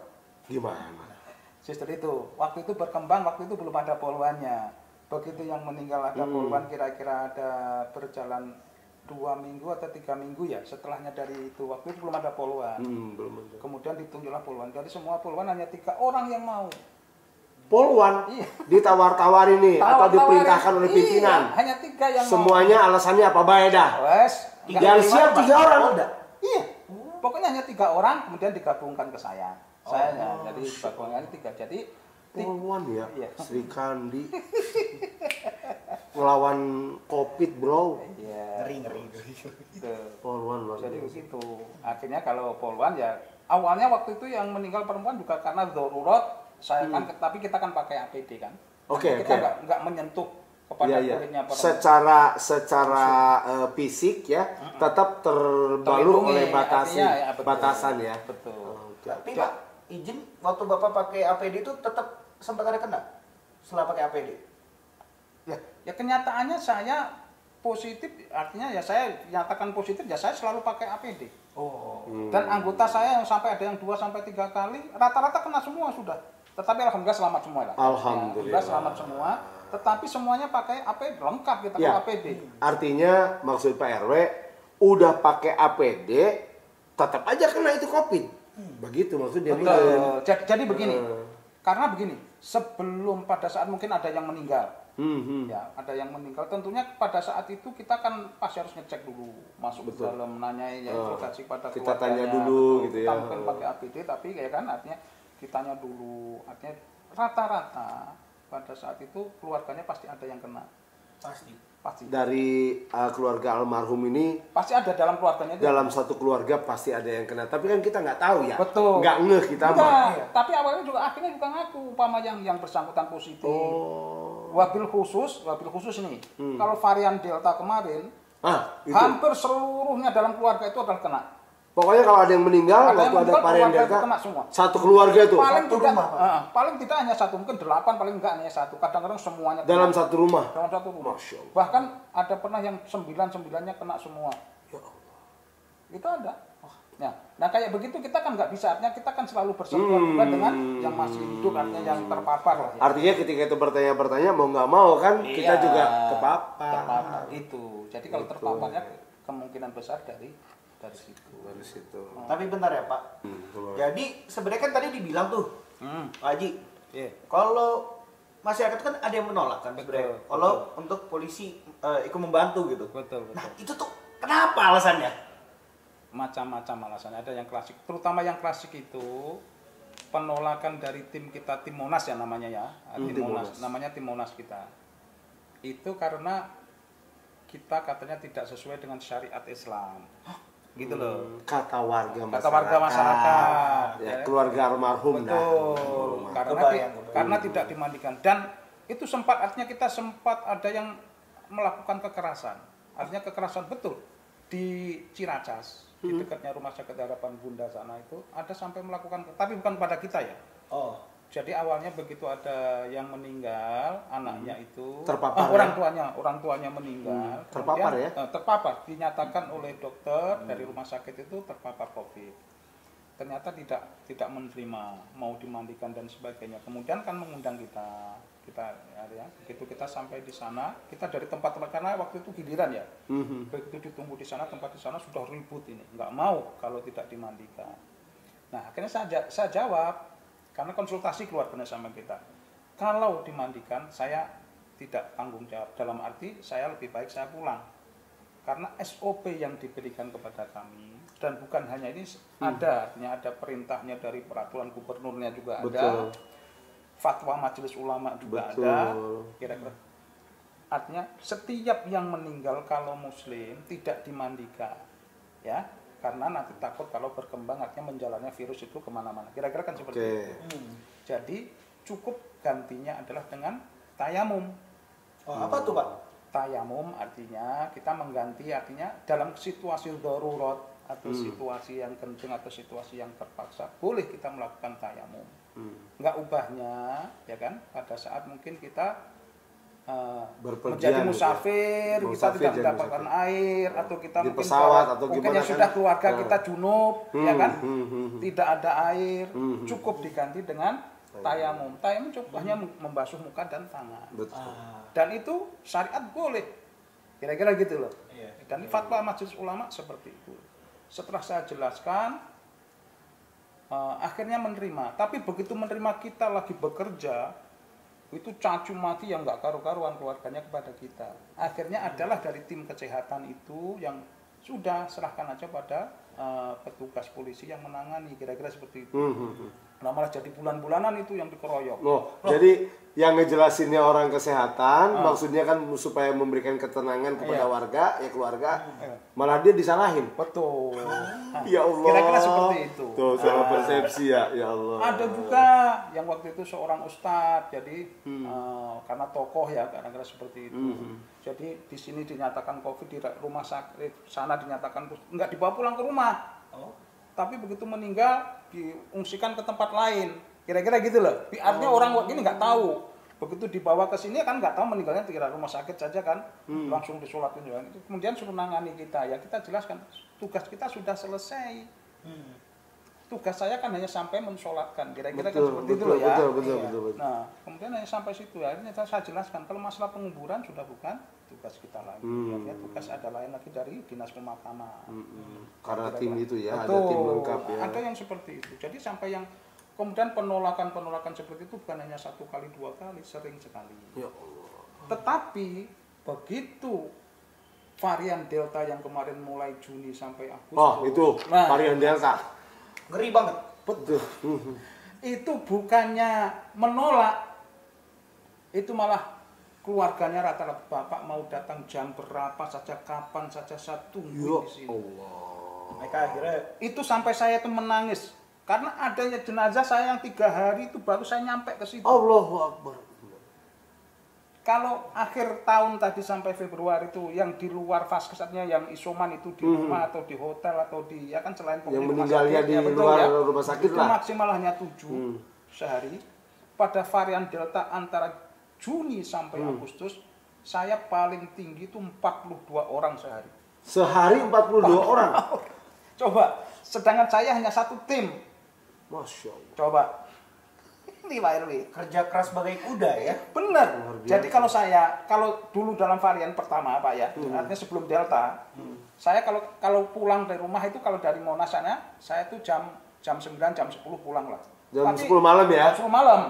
gimana? Sistem itu, waktu itu berkembang, waktu itu belum ada polwannya. Begitu yang meninggal ada polwan kira-kira ada berjalan 2 minggu atau 3 minggu ya setelahnya dari itu. Waktu itu belum ada polwan. Belum ada. Kemudian ditunjuklah polwan. Dari semua polwan hanya 3 orang yang mau. Polwan ditawar-tawarin nih atau diperintahkan oleh pimpinan. Iya, hanya 3 yang semuanya mau. alasannya apa baik dah. Yang siap 3 orang. Iya. Pokoknya hanya 3 orang kemudian digabungkan ke saya. Jadi bagongnya 3. Jadi Polwan ya, iya. Sri Kandi ngelawan COVID, Bro. Iya. Ngeri. Polwan luar Jadi biasa. begitu. Akhirnya kalau polwan ya awalnya waktu itu yang meninggal perempuan juga karena darurat. Saya kan tapi kita kan pakai APD kan. Oke, kita oke. nggak menyentuh kepada Iya, iya. kulitnya para Secara fisik ya tetap terbalut terlindungi, oleh artinya ya, betul. batasan ya. Betul. Oke. Tapi Pak, izin waktu Bapak pakai APD itu tetap sempat ada kena setelah pakai APD? Ya kenyataannya saya positif, artinya ya saya nyatakan positif ya saya selalu pakai APD. Oh. Dan anggota saya yang sampai ada yang 2 sampai 3 kali rata-rata kena semua sudah. Tetapi alhamdulillah selamat semua lah. Alhamdulillah. Ya, selamat semua. Tetapi semuanya pakai APD lengkap kita Ya. pakai APD. Artinya maksud Pak RW udah pakai APD tetap aja kena itu COVID. Begitu maksudnya. Betul. Jadi begini. Karena begini, sebelum pada saat mungkin ada yang meninggal. Ya, ada yang meninggal. Tentunya pada saat itu kita kan pasti harus ngecek dulu, masuk ke dalam, nanya ya informasi pada kita keluarganya. tanya dulu gitu ya. Kita mungkin pakai APD, tapi ya kan artinya kitanya dulu. Artinya rata-rata pada saat itu keluarganya pasti ada yang kena. Pasti. Dari keluarga almarhum ini Pasti ada dalam keluarganya itu. dalam satu keluarga pasti ada yang kena. Tapi kan kita nggak tahu ya. Betul. Nggak ngeh kita mah. Enggak, tapi awalnya juga akhirnya juga ngaku umpama yang bersangkutan positif. Wabil khusus nih. Kalau varian Delta kemarin, Itu. hampir seluruhnya dalam keluarga itu adalah kena. Pokoknya kalau ada yang meninggal, Ada yang waktu ada meninggal, varian keluarga Delta, itu kena semua. satu keluarga itu Paling Satu tidak, rumah, Pak? paling tidak hanya satu, mungkin 8, paling enggak hanya satu. Kadang-kadang semuanya kena. dalam satu rumah. Dalam satu rumah. Masya Allah. Bahkan ada pernah yang 9-9-nya kena semua. Ya Allah. Itu ada. Nah kayak begitu kita kan nggak bisa, artinya kita kan selalu bersentuhan juga dengan yang masih hidup, artinya yang terpapar lah. Ya. Artinya ketika itu bertanya-bertanya mau nggak mau kan kita juga kepapar. Terpapar itu. Jadi kalau terpaparnya kemungkinan besar dari situ. Dari situ. Tapi bentar ya Pak. Keluar. Jadi sebenarnya kan tadi dibilang tuh, Pak Haji, Iya. kalau masyarakat kan ada yang menolak kan sebenarnya. Betul, Kalau untuk polisi ikut membantu gitu. Betul. Nah itu tuh kenapa alasannya? Macam-macam alasannya. Ada yang klasik, terutama yang klasik itu penolakan dari tim kita, tim Monas ya namanya ya. Tim Monas, namanya tim Monas kita. Itu karena kita katanya tidak sesuai dengan syariat Islam. Gitu loh. Kata warga masyarakat. Kata warga masyarakat. Ya, keluarga almarhum. Betul. Karena tidak dimandikan, dan itu sempat, artinya kita sempat ada yang melakukan kekerasan. Artinya kekerasan betul di Ciracas, di dekatnya Rumah Sakit Harapan Bunda sana itu ada sampai melakukan, tapi bukan pada kita ya. Oh. Jadi awalnya begitu ada yang meninggal, anaknya itu Terpapar, orang tuanya meninggal, Terpapar kemudian, ya? Terpapar, dinyatakan oleh dokter dari rumah sakit itu terpapar COVID. Ternyata tidak menerima, mau dimandikan dan sebagainya. Kemudian kan mengundang kita ya, begitu kita sampai di sana, kita dari tempat karena waktu itu giliran ya. Begitu ditunggu di sana, tempat di sana sudah ribut ini, nggak mau kalau tidak dimandikan. Nah akhirnya saya jawab, karena konsultasi keluarganya sama kita, kalau dimandikan saya tidak tanggung jawab, dalam arti saya lebih baik saya pulang, karena SOP yang diberikan kepada kami, dan bukan hanya ini, ada artinya ada perintahnya dari peraturan gubernurnya juga ada, fatwa majelis ulama juga ada, kira-kira artinya setiap yang meninggal kalau muslim tidak dimandikan ya, karena nanti takut kalau berkembang artinya menjalannya virus itu kemana-mana, kira-kira kan seperti itu. Jadi cukup gantinya adalah dengan tayamum. Apa tuh Pak? Tayamum artinya kita mengganti, artinya dalam situasi darurat atau situasi yang kencing atau situasi yang terpaksa boleh kita melakukan tayamum. Enggak ubahnya ya kan, pada saat mungkin kita menjadi musafir, kita tidak mendapatkan air, atau kita di mungkin pesawat atau mungkin gimana yang kan? sudah keluarga kita junub, ya kan, tidak ada air, cukup diganti dengan tayamum. Tayamum cukup hanya membasuh muka dan tangan. Dan itu syariat boleh, kira-kira gitu loh. Dan fatwa majelis ulama seperti itu. Setelah saya jelaskan, akhirnya menerima. Tapi begitu menerima, kita lagi bekerja, itu cacu maki yang nggak karu-karuan keluarganya kepada kita. Akhirnya adalah dari tim kesehatan itu yang sudah serahkan aja pada petugas polisi yang menangani, kira-kira seperti itu. Nah malah jadi bulan-bulanan itu yang dikeroyok. Jadi yang ngejelasinnya orang kesehatan, maksudnya kan supaya memberikan ketenangan kepada warga, ya keluarga, malah dia disalahin. Betul. Ya Allah. Kira-kira seperti itu. Tuh, salah persepsi ya Allah. Ada juga yang waktu itu seorang ustadz, jadi karena tokoh ya, kadang-kadang seperti itu. Jadi di sini dinyatakan COVID, di rumah sakit sana dinyatakan nggak dibawa pulang ke rumah. Tapi begitu meninggal diungsikan ke tempat lain. Kira-kira gitu loh. Artinya orang ini nggak tahu. Begitu dibawa ke sini kan nggak tahu meninggalnya di rumah sakit saja kan. Langsung disolatin juga. Kemudian suruh nangani kita. Ya kita jelaskan tugas kita sudah selesai. Tugas saya kan hanya sampai mensolatkan. Kira-kira kan seperti itu loh ya. Betul. Nah, kemudian hanya sampai situ. Akhirnya saya jelaskan kalau masalah penguburan sudah bukan tugas kita lagi. Ya, tugas ada lain lagi dari dinas pemakaman. Karena tim itu ya, betul, ada tim lengkap ya. Ada yang seperti itu. Jadi sampai yang kemudian penolakan seperti itu bukan hanya 1 kali 2 kali, sering sekali. Ya Allah. Tetapi begitu varian Delta yang kemarin mulai Juni sampai Agustus. Oh itu varian Delta. Ngeri banget. Betul. Itu bukannya menolak, itu malah keluarganya rata-rata bapak mau datang jam berapa saja, kapan saja saya tunggu di sini. Allah. Mereka akhirnya Itu sampai saya itu menangis. Karena adanya jenazah saya yang 3 hari itu baru saya nyampe ke situ. Allahu Akbar. Kalau akhir tahun tadi sampai Februari itu yang di luar vaskesatnya yang isoman itu di rumah atau di hotel atau di ya kan selain Yang rumah meninggalnya sakit, di ya, betul, luar ya. rumah sakit Itu lah. maksimal hanya 7 sehari. Pada varian Delta antara Juni sampai Agustus saya paling tinggi itu 42 orang sehari. Sehari 42 orang. Coba, sedangkan saya hanya 1 tim. Masya Allah. Coba. Ini Pak RW. kerja keras bagai kuda ya. Benar. Jadi kalau dulu dalam varian pertama Pak ya, artinya sebelum Delta, saya kalau pulang dari rumah itu kalau dari Monas sana, saya itu jam 9, jam 10 pulang lah. Jam 10 malam ya? Jam 10 malam.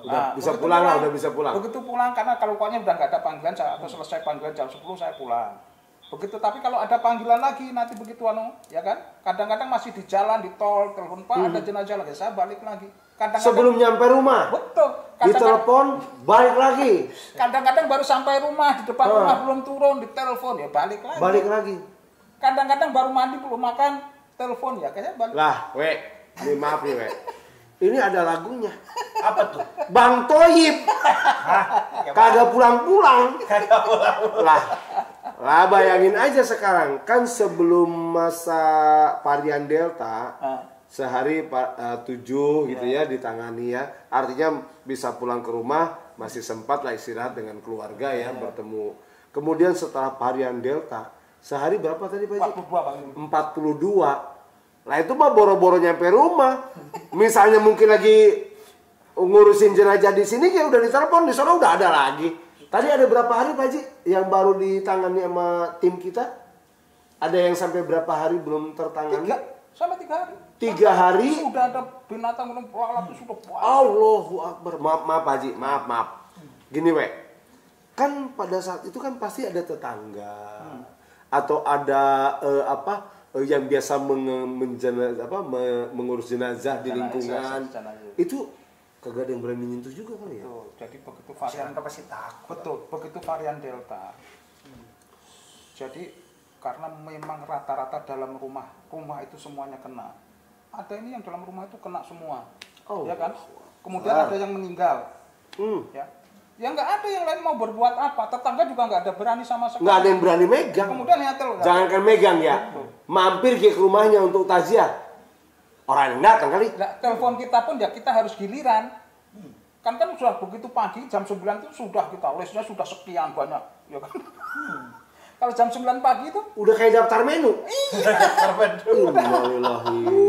Udah bisa begitu pulang lah, udah bisa pulang. Begitu pulang karena kalau pokoknya udah nggak ada panggilan atau selesai panggilan jam 10 saya pulang. Begitu, tapi kalau ada panggilan lagi nanti begitu ya kan? Kadang-kadang masih di jalan, di tol, telepon Pak ada jenazah lagi, saya balik lagi. Kadang-kadang, Sebelum nyampe rumah, betul. ditelepon, balik lagi. Kadang-kadang baru sampai rumah, di depan rumah belum turun, ditelepon ya balik lagi. Balik lagi. Kadang-kadang baru mandi belum makan, telepon ya kayaknya balik. Lah, ini maaf nih, ini ada lagunya. Apa tuh? Bang Toyib. Kagak pulang-pulang. Lah bayangin aja sekarang, kan sebelum masa varian Delta, sehari 7 gitu ya ditangani ya. Artinya bisa pulang ke rumah, masih sempat lah istirahat dengan keluarga ya, bertemu. Kemudian setelah varian Delta, sehari berapa tadi Pak Haji? 42. Lah itu mah boro-boro nyampe rumah. Misalnya mungkin lagi ngurusin jenazah di sini ya udah ditelepon, di sana udah ada lagi. Tadi ada berapa hari Pak Haji yang baru ditangani sama tim kita? Ada yang sampai berapa hari belum tertangani? 3 sampai 3 hari. 3 hari. Sudah ada binatang belum pulang sudah pulang. Allahu Akbar. Maaf Pak Haji, maaf. Gini kan pada saat itu kan pasti ada tetangga atau ada yang biasa mengurus jenazah di lingkungan. Itu kagak ada yang berani nyentuh juga kali ya. Betul. Jadi begitu varian Siapa pasti takut. betul, begitu varian Delta. Jadi karena memang rata-rata dalam rumah itu semuanya kena. Ada ini yang dalam rumah itu kena semua. Oh, ya kan? Kemudian ada yang meninggal. Ya. Ya nggak ada yang lain mau berbuat apa. Tetangga juga nggak ada berani sama sekali. Nggak ada yang berani megang. Kemudian nyetel. Jangankan megang ya. Mampir ke rumahnya untuk takziah. Orang yang datang kali. Nah, telepon kita pun ya kita harus giliran. Kan sudah begitu pagi jam 9 itu sudah kita listnya sudah sekian banyak, ya kan? Kalau jam 9 pagi itu udah kayak daftar menu.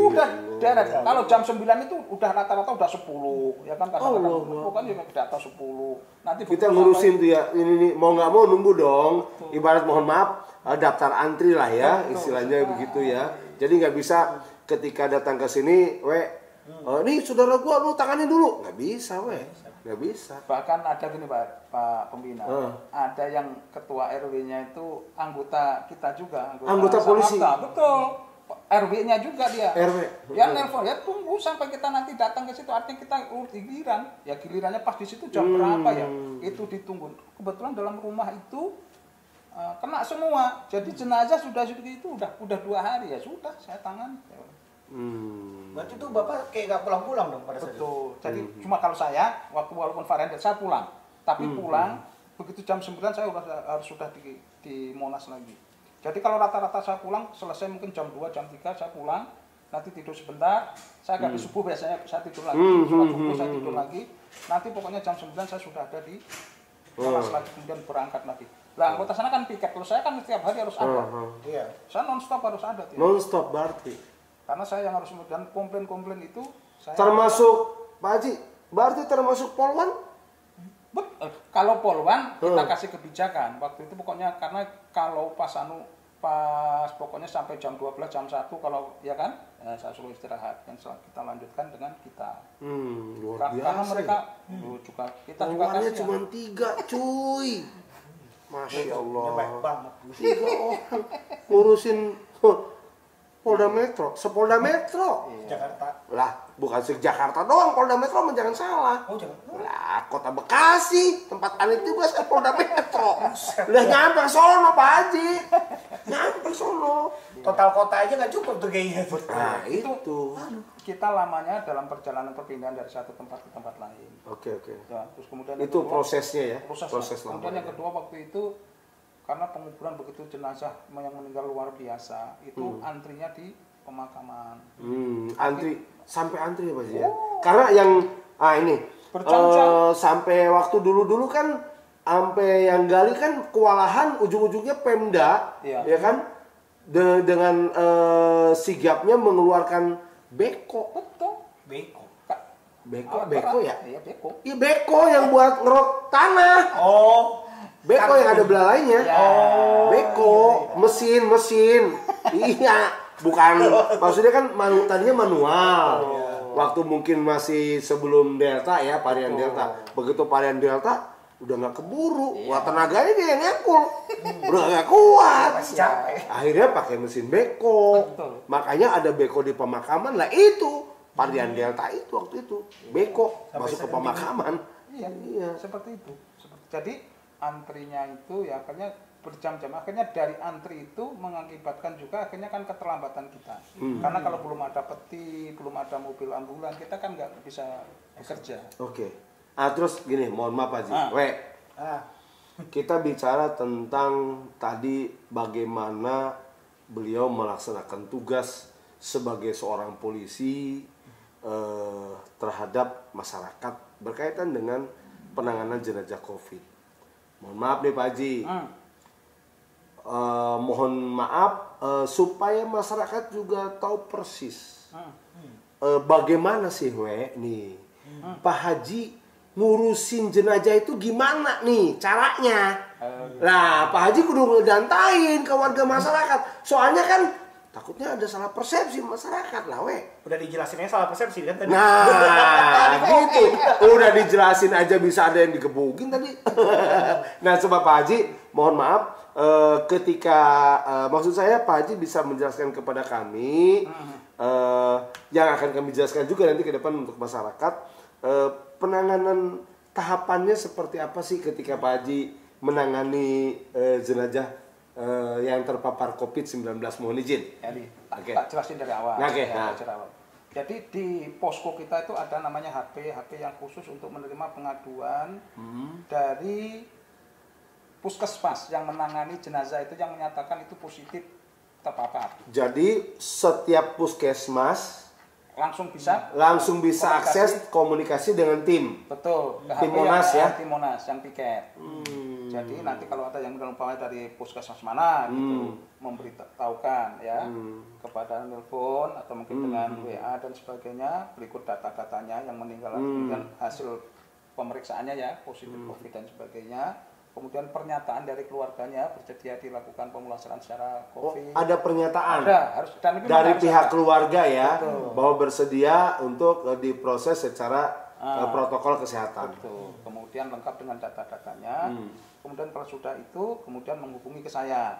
Udah deret. Kalau jam 9 itu udah rata-rata udah 10, ya kan kadang-kadang bukan juga di atas 10. Nanti kita ngurusin tuh ya, ini mau nggak mau nunggu dong. Ibarat mohon maaf daftar antri lah ya, istilahnya begitu ya. Jadi nggak bisa ketika datang ke sini, nih saudara gua lu tanganin dulu, nggak bisa, nggak bisa. Bahkan ada gini Pak Pembina, ada yang ketua RW-nya itu anggota kita juga, anggota polisi. Betul. RW-nya juga dia. RW. Ya nelpon, ya tunggu sampai kita nanti datang ke situ. Artinya kita giliran. Ya gilirannya pas di situ jam berapa ya? Itu ditunggu. Kebetulan dalam rumah itu kena semua. Jadi jenazah sudah itu udah 2 hari ya sudah saya tangani. Berarti itu Bapak kayak nggak pulang-pulang dong pada saat itu? Betul. Jadi cuma kalau saya walaupun varian saya pulang. Tapi pulang begitu jam 9 saya harus sudah di Monas lagi. Jadi kalau rata-rata saya pulang selesai mungkin jam 2, jam 3 saya pulang, nanti tidur sebentar, saya agak di subuh biasanya saya tidur lagi, sholat subuh saya tidur lagi, nanti pokoknya jam 9 saya sudah ada di Monas lagi, kemudian berangkat lagi. Lah anggota sana kan piket, kalau saya kan setiap hari harus ada. Iya. Saya non-stop harus ada. Non-stop berarti. Karena saya yang harus, dan komplain-komplain itu saya... Termasuk, Pak Haji, berarti termasuk Polwan? Kalau Polwan kita kasih kebijakan waktu itu pokoknya, karena kalau pas pokoknya sampai jam 12 jam 1 kalau ya kan saya suruh istirahat dan kita lanjutkan dengan kita. Luar biasa. Karena mereka juga kita juga Polwannya kasih cuma 3 cuy. Masya Allah. Baik banget. 3 orang ngurusin Polda Metro, sepolda Metro. Jakarta. Lah, bukan se-Jakarta doang, Polda Metro jangan salah. Oh, jangan. Lah, Kota Bekasi, tempat aneh juga Polda Metro. Udah nyampe sono, Pak Haji. Nyampe sono. Total kota aja nggak cukup tuh kayaknya. Nah, itu. kita lamanya dalam perjalanan perpindahan dari satu tempat ke tempat lain. Oke. Ya, terus kemudian Itu prosesnya ya. Proses kemudian yang kedua waktu itu karena penguburan begitu jenazah yang meninggal luar biasa, itu antrinya di pemakaman. Antri sampai antri ya Pak Haji ya. Karena yang ini sampai waktu dulu kan sampai yang gali kan kewalahan ujung-ujungnya Pemda ya kan dengan sigapnya mengeluarkan beko. Betul. Beko ya? Iya, beko. Iya beko yang buat ngerok tanah. Beko yang ada belalainya. Beko, mesin. Iya, bukan. Maksudnya kan tadinya manual. Waktu mungkin masih sebelum Delta ya, varian Delta. Begitu varian Delta udah nggak keburu. Wah, tenaganya dia yang ngekul. Udah nggak kuat. Akhirnya pakai mesin beko. Makanya ada beko di pemakaman lah itu. Varian Delta itu waktu itu. Beko masuk ke pemakaman. Iya, seperti itu. Jadi antrinya itu ya akhirnya berjam-jam, akhirnya dari antri itu mengakibatkan juga akhirnya kan keterlambatan kita. Karena kalau belum ada peti, belum ada mobil ambulan, kita kan nggak bisa bekerja. Oke. Terus gini, mohon maaf Pak Haji. Kita bicara tentang tadi bagaimana beliau melaksanakan tugas sebagai seorang polisi terhadap masyarakat berkaitan dengan penanganan jenazah COVID. Mohon maaf nih Pak Haji, mohon maaf supaya masyarakat juga tahu persis bagaimana sih nih Pak Haji ngurusin jenazah itu gimana nih caranya. Lah Pak Haji kudu ngedantain ke warga masyarakat, soalnya kan takutnya ada salah persepsi masyarakat lah Udah dijelasinnya salah persepsi kan tadi. Nah gitu, udah dijelasin aja bisa ada yang digebukin tadi. Nah coba Pak Haji, mohon maaf ketika maksud saya Pak Haji bisa menjelaskan kepada kami yang akan kami jelaskan juga nanti ke depan untuk masyarakat penanganan tahapannya seperti apa sih ketika Pak Haji menangani jenazah yang terpapar COVID-19. Mohon izin. Jadi, tak jelasin dari awal. Jadi di posko kita itu ada namanya HP yang khusus untuk menerima pengaduan dari puskesmas yang menangani jenazah itu yang menyatakan itu positif terpapar. Jadi setiap puskesmas langsung bisa akses komunikasi dengan tim. Betul. Tim Monas ya. Tim Monas yang piket. Jadi nanti kalau ada yang dari puskesmas mana gitu memberitahukan ya kepada nelpon atau mungkin dengan WA dan sebagainya, berikut data-datanya yang meninggal kemudian hasil pemeriksaannya ya positif COVID dan sebagainya. Kemudian pernyataan dari keluarganya bersedia dilakukan pemulasaran secara COVID. Ada pernyataan? Ada, dari pihak keluarga ya, bahwa bersedia untuk diproses secara protokol kesehatan. Betul. Kemudian lengkap dengan data-datanya. Kemudian kalau sudah itu, kemudian menghubungi ke saya.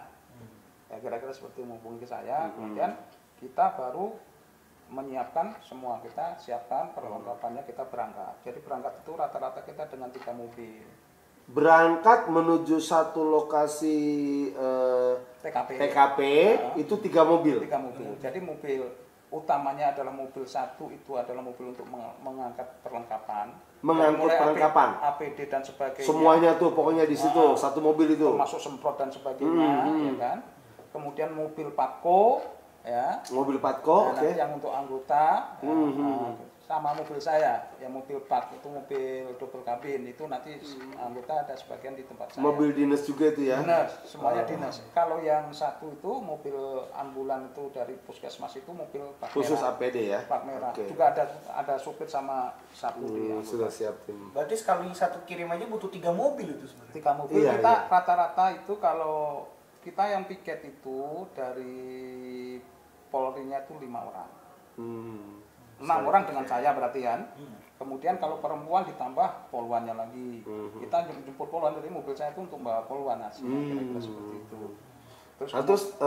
Ya, kira-kira seperti menghubungi ke saya. Kemudian kita baru menyiapkan semua, kita siapkan perlengkapannya, kita berangkat. Jadi berangkat itu rata-rata kita dengan 3 mobil. Berangkat menuju satu lokasi TKP itu 3 mobil. 3 mobil. Jadi mobil utamanya adalah mobil satu itu adalah mobil untuk mengangkat perlengkapan. Mengangkut Mulai perlengkapan. APD dan sebagainya. Semuanya tuh pokoknya di situ satu mobil itu. Termasuk semprot dan sebagainya, ya kan. Kemudian mobil Patko, ya. Mobil Patko, oke. Yang untuk anggota, sama mobil saya, yang mobil Pat itu mobil double kabin itu nanti anggota ada sebagian di tempat saya. Mobil dinas juga itu ya? Dinas, semuanya dinas. Kalau yang satu itu mobil ambulan itu dari puskesmas itu mobil plat khusus merah. APD ya? Plat merah. Okay. Juga ada supir sama satu di anggota. Sudah siap tim. Berarti sekali satu kirim aja butuh 3 mobil itu sebenarnya. 3 mobil. Iya, Kita iya. rata-rata itu kalau kita yang piket itu dari Polri-nya itu 5 orang. 6 orang dengan saya berarti kan. Kemudian kalau perempuan ditambah poluannya lagi. Kita jemput poluan dari mobil saya itu untuk bawa poluan aslinya, kira-kira seperti itu. Terus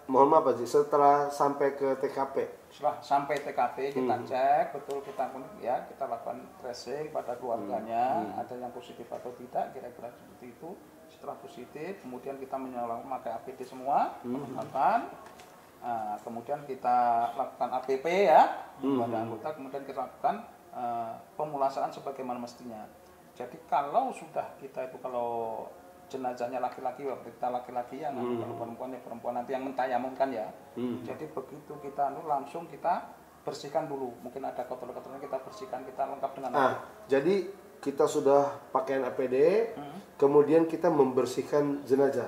mohon maaf Pak Ji, setelah sampai ke TKP, setelah sampai TKP kita cek betul, kita lakukan tracing pada keluarganya, ada yang positif atau tidak, kira-kira seperti itu. Setelah positif, kemudian kita memakai APD semua, kemudian kita lakukan APP ya pada anggota, kemudian kita lakukan pemulasaan sebagaimana mestinya. Jadi kalau sudah kita itu kalau jenazahnya laki-laki, kita laki-laki yang kalau perempuannya perempuan nanti yang mentayamumkan ya. Jadi begitu kita langsung kita bersihkan dulu. Mungkin ada kotor-kotornya kita bersihkan, kita lengkap dengan jadi kita sudah pakaian APD, kemudian kita membersihkan jenazah.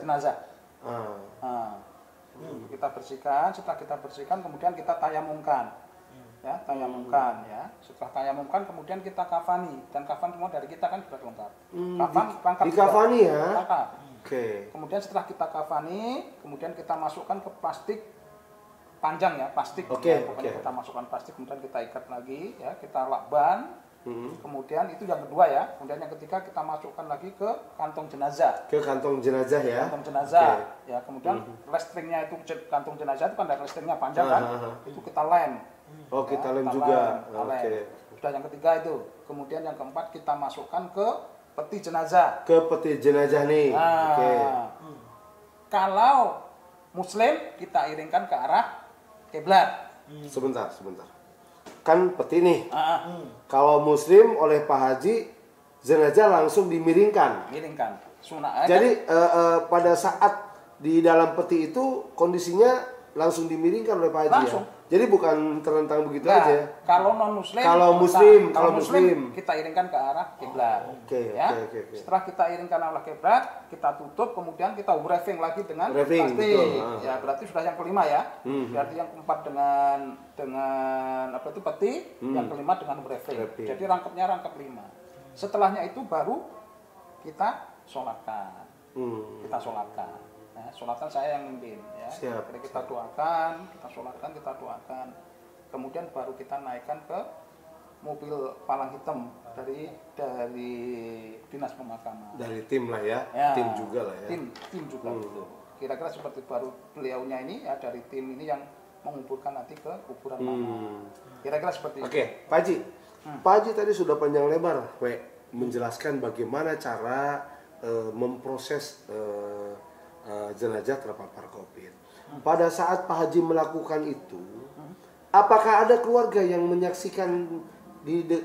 Kita bersihkan, setelah kita bersihkan kemudian kita tayamumkan. Ya, tayamumkan ya. Setelah tayamumkan kemudian kita kafani, dan kafan semua dari kita kan sudah lengkap. Kafan lengkap. Di kafani ya. Oke. Kemudian setelah kita kafani, kemudian kita masukkan ke plastik panjang ya, plastik. Pokoknya kita masukkan plastik, kemudian kita ikat lagi ya, kita lakban. Kemudian itu yang kedua ya. Kemudian yang ketiga kita masukkan lagi ke kantong jenazah. Ke kantong jenazah ya. Kantong jenazah. Ya, kemudian lestringnya itu kantong jenazah itu kan ada lestringnya panjang kan. Itu kita lem. Oh, kita lem juga. Oke. Sudah yang ketiga itu. Kemudian yang keempat kita masukkan ke peti jenazah. Ke peti jenazah nih. Kalau muslim kita iringkan ke arah kiblat. Sebentar. Kan peti nih. Kalau muslim oleh Pak Haji, jenazah langsung dimiringkan. Miringkan. Sunnah aja. Jadi pada saat di dalam peti itu kondisinya langsung dimiringkan oleh Pak Haji langsung. ya? Jadi bukan terlentang begitu aja. Kalau non muslim, kalau muslim kita iringkan ke arah kiblat. Oke. Setelah kita iringkan arah kiblat, kita tutup, kemudian kita wrapping lagi dengan Wrapping, plastik. betul. Ya, berarti sudah yang kelima ya. Berarti yang keempat dengan apa itu peti, yang kelima dengan wrapping. Jadi rangkapnya rangkap 5. Setelahnya itu baru kita sholatkan. Kita sholatkan. Ya, sholatkan saya yang mimpin ya. Jadi kita doakan, kita sholatkan, kita doakan. Kemudian baru kita naikkan ke mobil palang hitam dari dinas pemakaman. Dari tim lah ya. Tim juga lah ya. Tim juga gitu. Kira-kira seperti baru beliaunya ini ya, dari tim ini yang mengumpulkan nanti ke kuburan mana. Kira-kira seperti itu. Oke, Pak Haji. Pak Haji tadi sudah panjang lebar menjelaskan bagaimana cara memproses jenazah terpapar COVID. Pada saat Pak Haji melakukan itu, apakah ada keluarga yang menyaksikan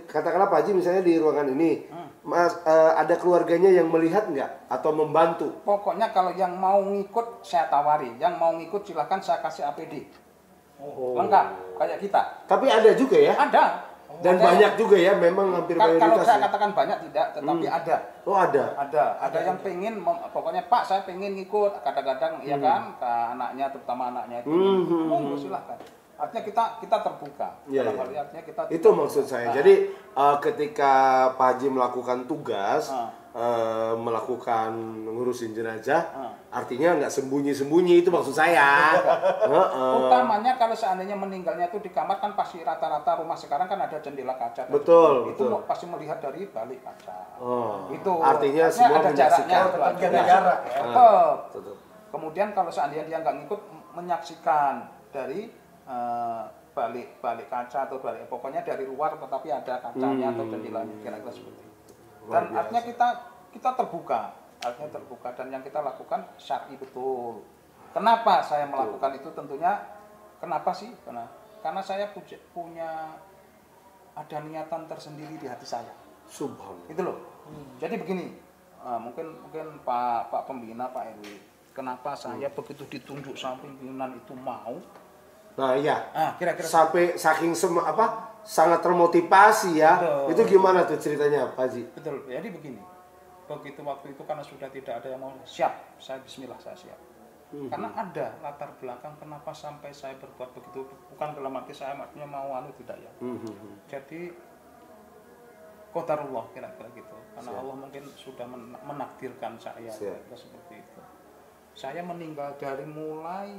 katakanlah Pak Haji misalnya di ruangan ini, ada keluarganya yang melihat nggak atau membantu? Pokoknya kalau yang mau ngikut saya tawari, yang mau ngikut silahkan saya kasih APD. Lengkap kayak kita. Tapi ada juga ya? Ada. Dan banyak juga ya, memang hampir mayoritas. Kalau saya ya? katakan banyak tidak, tetapi ada. Oh ada. Ada yang pengen, pokoknya Pak saya pengen ngikut, kadang-kadang ya kan ke anaknya, terutama anaknya itu. Monggo silahkan. Artinya kita terbuka. Dalam hal ini artinya kita. Itu maksud saya. Jadi ketika Pak Haji melakukan tugas, melakukan ngurusin jenazah, artinya nggak sembunyi-sembunyi, itu maksud saya. Utamanya kalau seandainya meninggalnya itu di kamar kan pasti rata-rata rumah sekarang kan ada jendela kaca. Betul. Itu pasti melihat dari balik kaca. Itu artinya semua ada jaraknya. Tetap jaga jarak. Kemudian kalau seandainya dia nggak ngikut menyaksikan dari balik kaca atau balik pokoknya dari luar tetapi ada kacanya atau jendelanya kira-kira seperti itu. Dan artinya kita terbuka, dan yang kita lakukan syar'i betul. Kenapa saya melakukan itu? Tentunya kenapa sih? Karena saya punya ada niatan tersendiri di hati saya. Subhanallah. Itu loh. Jadi begini, mungkin Pak Pembina, Pak RW, kenapa saya begitu ditunjuk sama pimpinan itu mau? Nah iya. Kira-kira sampai saking sangat termotivasi ya. Betul. Itu gimana tuh ceritanya, Pak Haji? betul. Jadi begini, begitu waktu itu karena sudah tidak ada yang mau siap, saya Bismillah saya siap. Karena ada latar belakang kenapa sampai saya berbuat begitu, bukan dalam arti saya maksudnya mau tidak ya. Jadi qadarullah kira-kira gitu. Karena Allah mungkin sudah menakdirkan saya kira-kira seperti itu. Saya meninggal dari mulai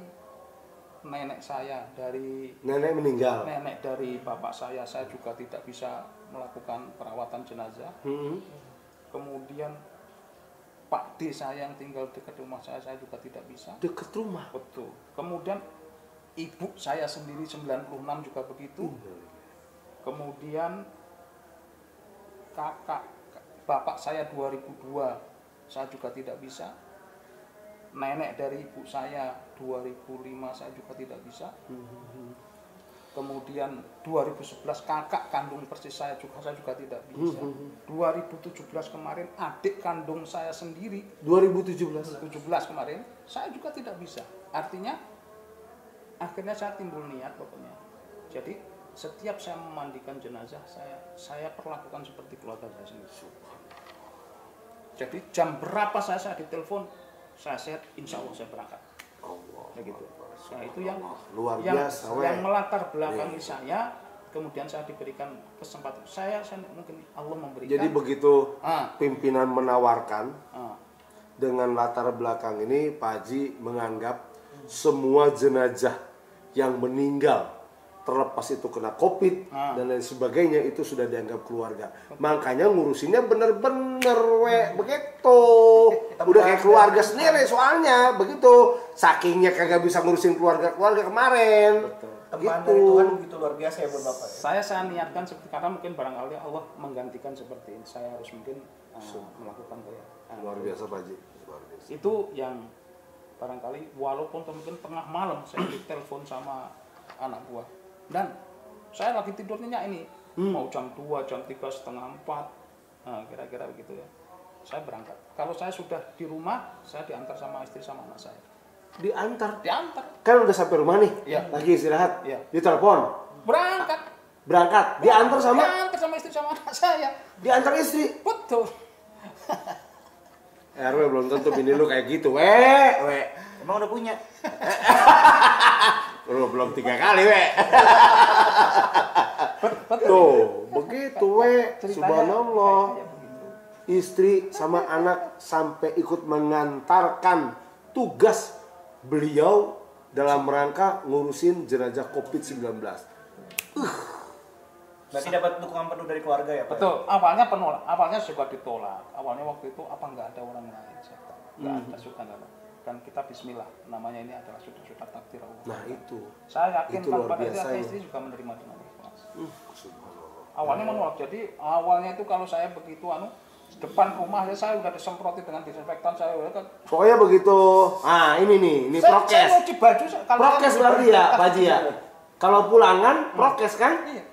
nenek saya, dari Nenek meninggal. nenek dari bapak saya juga tidak bisa melakukan perawatan jenazah. Kemudian Pak D saya yang tinggal dekat rumah saya juga tidak bisa. Dekat rumah. Betul. Kemudian ibu saya sendiri 96 juga begitu. Kemudian bapak saya 2002 saya juga tidak bisa. Nenek dari ibu saya 2005 saya juga tidak bisa. Kemudian 2011 kakak kandung persis saya juga tidak bisa. 2017 kemarin adik kandung saya sendiri 2017 kemarin saya juga tidak bisa. Artinya akhirnya saya timbul niat pokoknya. Jadi setiap saya memandikan jenazah saya perlakukan seperti keluarga saya sendiri. Jadi jam berapa saya ditelepon, saya sehat, insya Allah saya berangkat. Begitu. Nah itu yang luar biasa, yang melatar belakangi saya. Kemudian saya diberikan kesempatan. Saya mungkin Allah memberikan. Jadi begitu pimpinan menawarkan dengan latar belakang ini, Pak Haji menganggap semua jenazah yang meninggal terlepas itu kena COVID dan lain sebagainya itu sudah dianggap keluarga. Makanya ngurusinnya bener-bener begitu. Udah kayak keluarga sendiri soalnya begitu. Sakingnya kagak bisa ngurusin keluarga kemarin. Teman dari Tuhan begitu luar biasa ya buat Bapak ya. Saya niatkan seperti karena mungkin barangkali Allah menggantikan seperti ini. Saya harus mungkin melakukan luar biasa Pak Haji. Luar biasa. Itu yang barangkali walaupun mungkin tengah malam saya ditelepon sama anak buah. Dan saya lagi tidurnya ini mau jam 2, jam 3, setengah 4, kira-kira begitu ya. Saya berangkat. Kalau saya sudah di rumah, saya diantar sama istri sama anak saya. Diantar? Kan udah sampai rumah nih, lagi istirahat, ditelepon. Berangkat, diantar sama istri sama anak saya. Diantar istri? Betul. RW belum tentu bini lu kayak gitu, Emang udah punya? Lu belum 3 kali, Tuh, begitu, Subhanallah. Istri sama anak sampai ikut mengantarkan tugas beliau dalam rangka ngurusin jenazah COVID-19. Berarti dapat dukungan penuh dari keluarga ya, Pak? Betul. Awalnya juga ditolak. Awalnya waktu itu apa nggak ada orang lain? Nggak ada, suka nggak ada. Dan kita Bismillah, namanya ini adalah sudah takdir Allah. Nah itu. Saya yakin itu kan luar pada biasa istri juga menerima dengan ikhlas. Subhanallah. Awalnya menolak. Jadi awalnya itu kalau saya begitu depan rumah saya udah disemproti dengan disinfektan saya udah kan. Pokoknya begitu. Ini prokes. Saya nyuci baju prokes berarti ya, Pak Haji ya. Kalau pulangan prokes kan? Iya.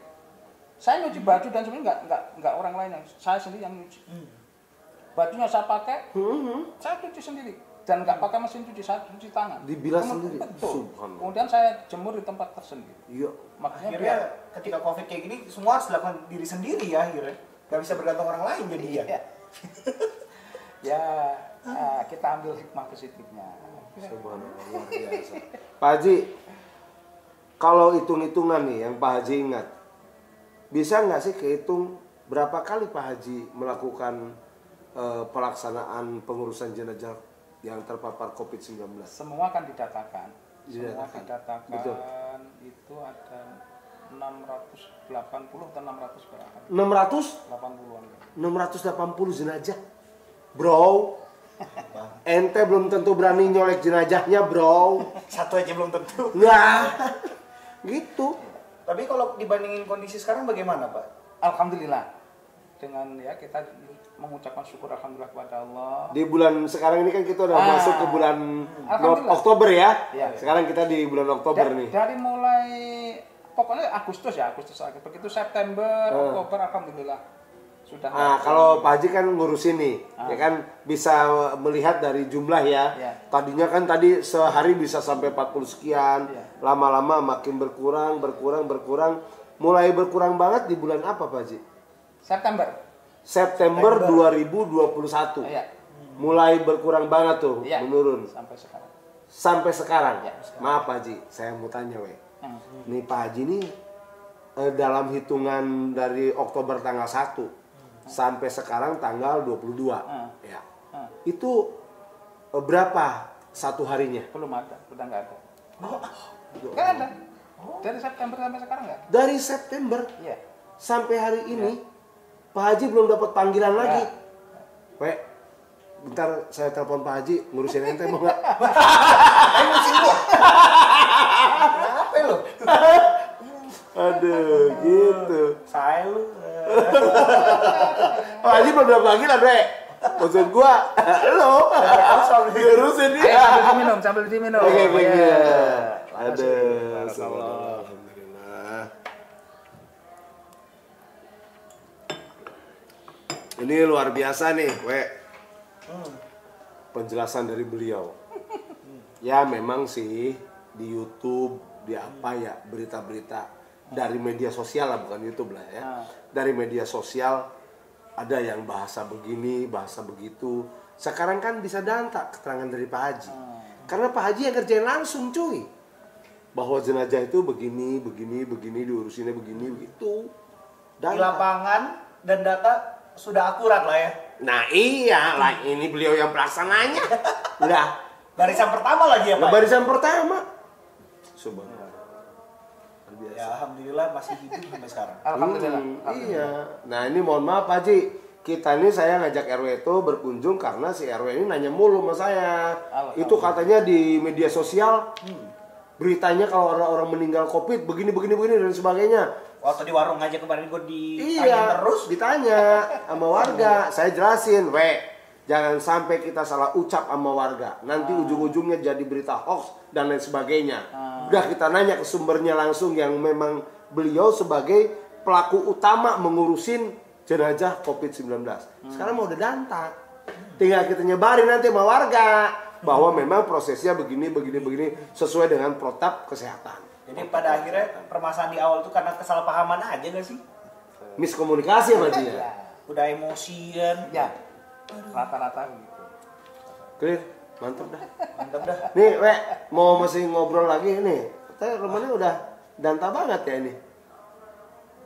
Saya nyuci baju dan sebenarnya nggak orang lain yang saya sendiri yang nyuci. Bajunya saya pakai, saya cuci sendiri. Dan nggak pakai mesin cuci, saya cuci tangan. Dibilas sendiri. Betul. Kemudian saya jemur di tempat tersendiri. Iya. Makanya akhirnya ketika COVID kayak gini semua harus dilakukan diri sendiri ya akhirnya. Gak bisa bergantung orang lain jadi ya. Ya, kita ambil hikmah positifnya. Subhanallah, luar biasa. Pak Haji, kalau hitung-hitungan nih yang Pak Haji ingat, bisa nggak sih kehitung berapa kali Pak Haji melakukan pelaksanaan pengurusan jenazah yang terpapar COVID-19? Semua kan didatakan. Semua didatakan. Betul. Itu ada 680 atau 600 berapa? 680? 80-an. 680 jenazah. Bro, ente belum tentu berani nyolek jenazahnya, bro. Satu aja belum tentu. Nah, Gitu. Tapi kalau dibandingin kondisi sekarang bagaimana, Pak? Alhamdulillah. Dengan ya kita mengucapkan syukur alhamdulillah kepada Allah. Di bulan sekarang ini kan kita udah masuk ke bulan Alhamdulillah. Oktober ya. Iya. Sekarang kita di bulan Oktober nih. Dari mulai pokoknya Agustus akhir. Begitu September, Oktober alhamdulillah sudah. Nah, kalau Pak Haji kan ngurusin nih, ya kan bisa melihat dari jumlah ya. Iya. Tadinya kan tadi sehari bisa sampai 40 sekian. Iya. Lama-lama makin berkurang. Mulai berkurang banget di bulan apa Pak Haji? September 2021. Iya. Mulai berkurang banget tuh, Iya. menurun. Sampai sekarang. Iya. Maaf Pak Haji, saya mau tanya Nih Pak Haji nih dalam hitungan dari Oktober tanggal 1 sampai sekarang tanggal 22. Ya. Itu berapa satu harinya? Belum ada, udah nggak ada. Nggak ada. Dari September sampai sekarang nggak? Dari September Iya. sampai hari ini Pak Haji belum dapat panggilan lagi. Bentar saya telepon Pak Haji ngurusin ente mau nggak? Ngurusin gua. Kenapa lu? Aduh, gitu. Saya lu. Pak Haji belum dapat panggilan, Maksud gua, lo ngurusin dia. Sambil diminum. Oke. Aduh, alhamdulillah. Ini luar biasa nih, penjelasan dari beliau. Ya memang sih di YouTube, di apa ya, berita-berita dari media sosial lah, bukan YouTube lah ya. Dari media sosial ada yang bahasa begini, bahasa begitu. Sekarang kan bisa danta keterangan dari Pak Haji. Karena Pak Haji yang kerjain langsung cuy. Bahwa jenazah itu begini, diurusinnya begini, begitu. Di lapangan dan data sudah akurat lah ya. Nah iya lah, ini beliau yang pelaksananya. Udah. Barisan pertama lagi ya Pak? Barisan pertama. Subhanallah. Ya alhamdulillah masih hidup sampai sekarang. Alhamdulillah. Iya. Nah ini mohon maaf Pak Haji, kita ini saya ngajak RW itu berkunjung karena si RW ini nanya mulu sama saya. Itu katanya di media sosial beritanya kalau orang-orang meninggal COVID begini dan sebagainya. Waktu di warung aja kemarin gue Iya, terus ditanya sama warga. Saya jelasin, jangan sampai kita salah ucap sama warga. Nanti ujung-ujungnya jadi berita hoax dan lain sebagainya. Udah kita nanya ke sumbernya langsung yang memang beliau sebagai pelaku utama mengurusin jenazah COVID-19. Sekarang mau udah danta. Tinggal kita nyebarin nanti sama warga bahwa memang prosesnya begini sesuai dengan protap kesehatan. Jadi pada akhirnya permasalahan di awal itu karena kesalahpahaman aja gak sih? Miskomunikasi sama dia. Udah emosian. Ya. Rata-rata gitu. Clear, mantap dah. Dah. Nih, mau masih ngobrol lagi nih. Kita rumahnya udah danta banget ya ini.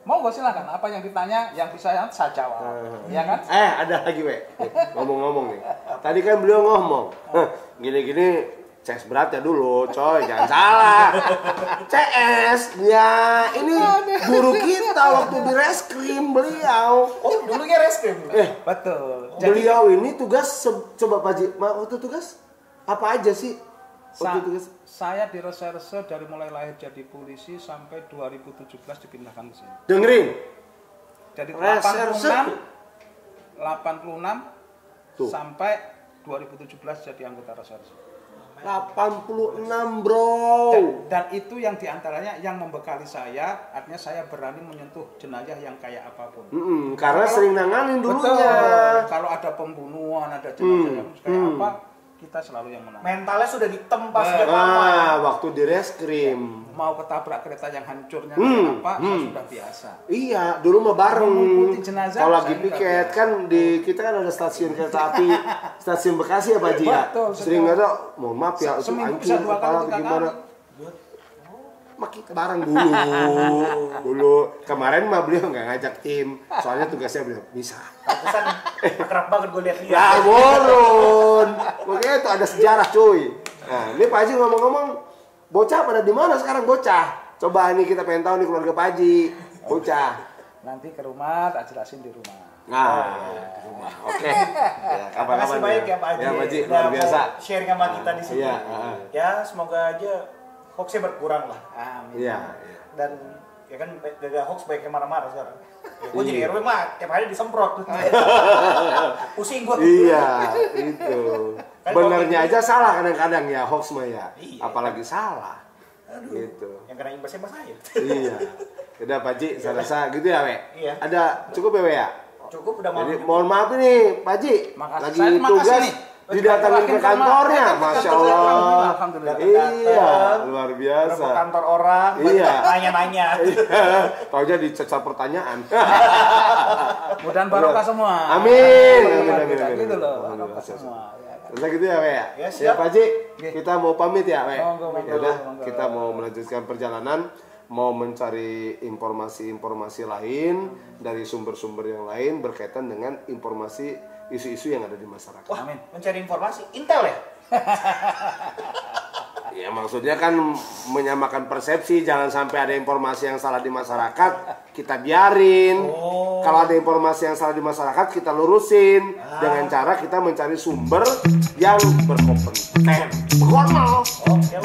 Mau gue silakan, apa yang ditanya yang bisa saya jawab. Ya kan? Ada lagi ngomong-ngomong nih. Tadi kan beliau ngomong, gini-gini CS berat ya dulu, coy, jangan salah. CS, ya ini guru kita waktu di reskrim beliau. Oh, dulunya reskrim. Betul. Beliau ini tugas, coba Pak Haji, waktu tugas apa aja sih? Saya di reserse dari mulai lahir jadi polisi sampai 2017 dipindahkan ke sini. Dengerin. Jadi Reserse 86 tuh. sampai 2017 jadi anggota reserse. 86 bro. Dan itu yang diantaranya yang membekali saya, artinya saya berani menyentuh jenazah yang kayak apapun. Karena sering nanganin dulunya. Betul. Kalau ada pembunuhan, ada jenazah yang kayak apa, kita selalu yang menang. Mentalnya sudah ditempa sejak lama. Waktu di reskrim. Mau ketabrak kereta yang hancurnya apa, sudah biasa. Iya, dulu mah bareng. Kalau lagi piket kan kita kan ada stasiun kereta api, stasiun Bekasi ya Pak Haji ya. Sering ada, mohon maaf ya, itu hancur kepala gimana. Kita bareng dulu. Kemarin mah beliau nggak ngajak tim, soalnya tugasnya beliau bisa. Pantesan akrab banget gue lihat. Ya bolon. Makanya itu ada sejarah cuy. Nah, ini Pak Haji ngomong-ngomong, bocah pada di mana sekarang bocah? Coba nih kita pengen tahu nih keluarga Pak Haji. Bocah. Nanti ke rumah, tak jelasin di rumah. Di rumah. Oke. Ya, kapan-kapan. Makasih banyak ya Pak Haji. Ya Pak Haji, luar biasa. Sharing sama kita di sini. Iya. Ya, semoga aja hoaxnya berkurang lah. Amin. Iya. Dan ya kan gak hoax banyak yang marah-marah sekarang. Ya, gue jadi Iya. RW mah tiap hari disemprot. Pusing gue. Iya, itu. Kan Benernya kalau aja salah kadang-kadang ya hoax mah ya. Iya. Apalagi salah. Aduh. Gitu. Yang kena imbasnya mas saya. Iya. Udah Pak Ji, saya rasa gitu ya, We? Iya. Ada cukup ya, We ya? Cukup udah malam. Jadi mohon maaf nih, Pak Ji. Makasih. Lagi Saya makasih tugas nih. didatangin ke kantornya, Masya Allah. Alhamdulillah. Iya, luar Ke biasa. kantor orang, Iya. nanya-nanya. Taunya dicecar pertanyaan. Mudah-mudahan barokah semua. Amin. Amin, amin, amin. Gitu loh, Alhamdulillah, barokah siap, semua. Ya, ya. Terus gitu ya, We ya? Ya, siap. Pak Ji, Oke. kita mau pamit ya, We? Monggo, monggo, Ya udah, monggo. kita mau melanjutkan perjalanan, mau mencari informasi-informasi lain dari sumber-sumber yang lain berkaitan dengan informasi isu-isu yang ada di masyarakat. Wah, Amin. mencari informasi. Intel ya? Ya maksudnya kan menyamakan persepsi, jangan sampai ada informasi yang salah di masyarakat, kita biarin. Oh. Kalau ada informasi yang salah di masyarakat, kita lurusin dengan cara kita mencari sumber yang berkompeten. Begono. Oke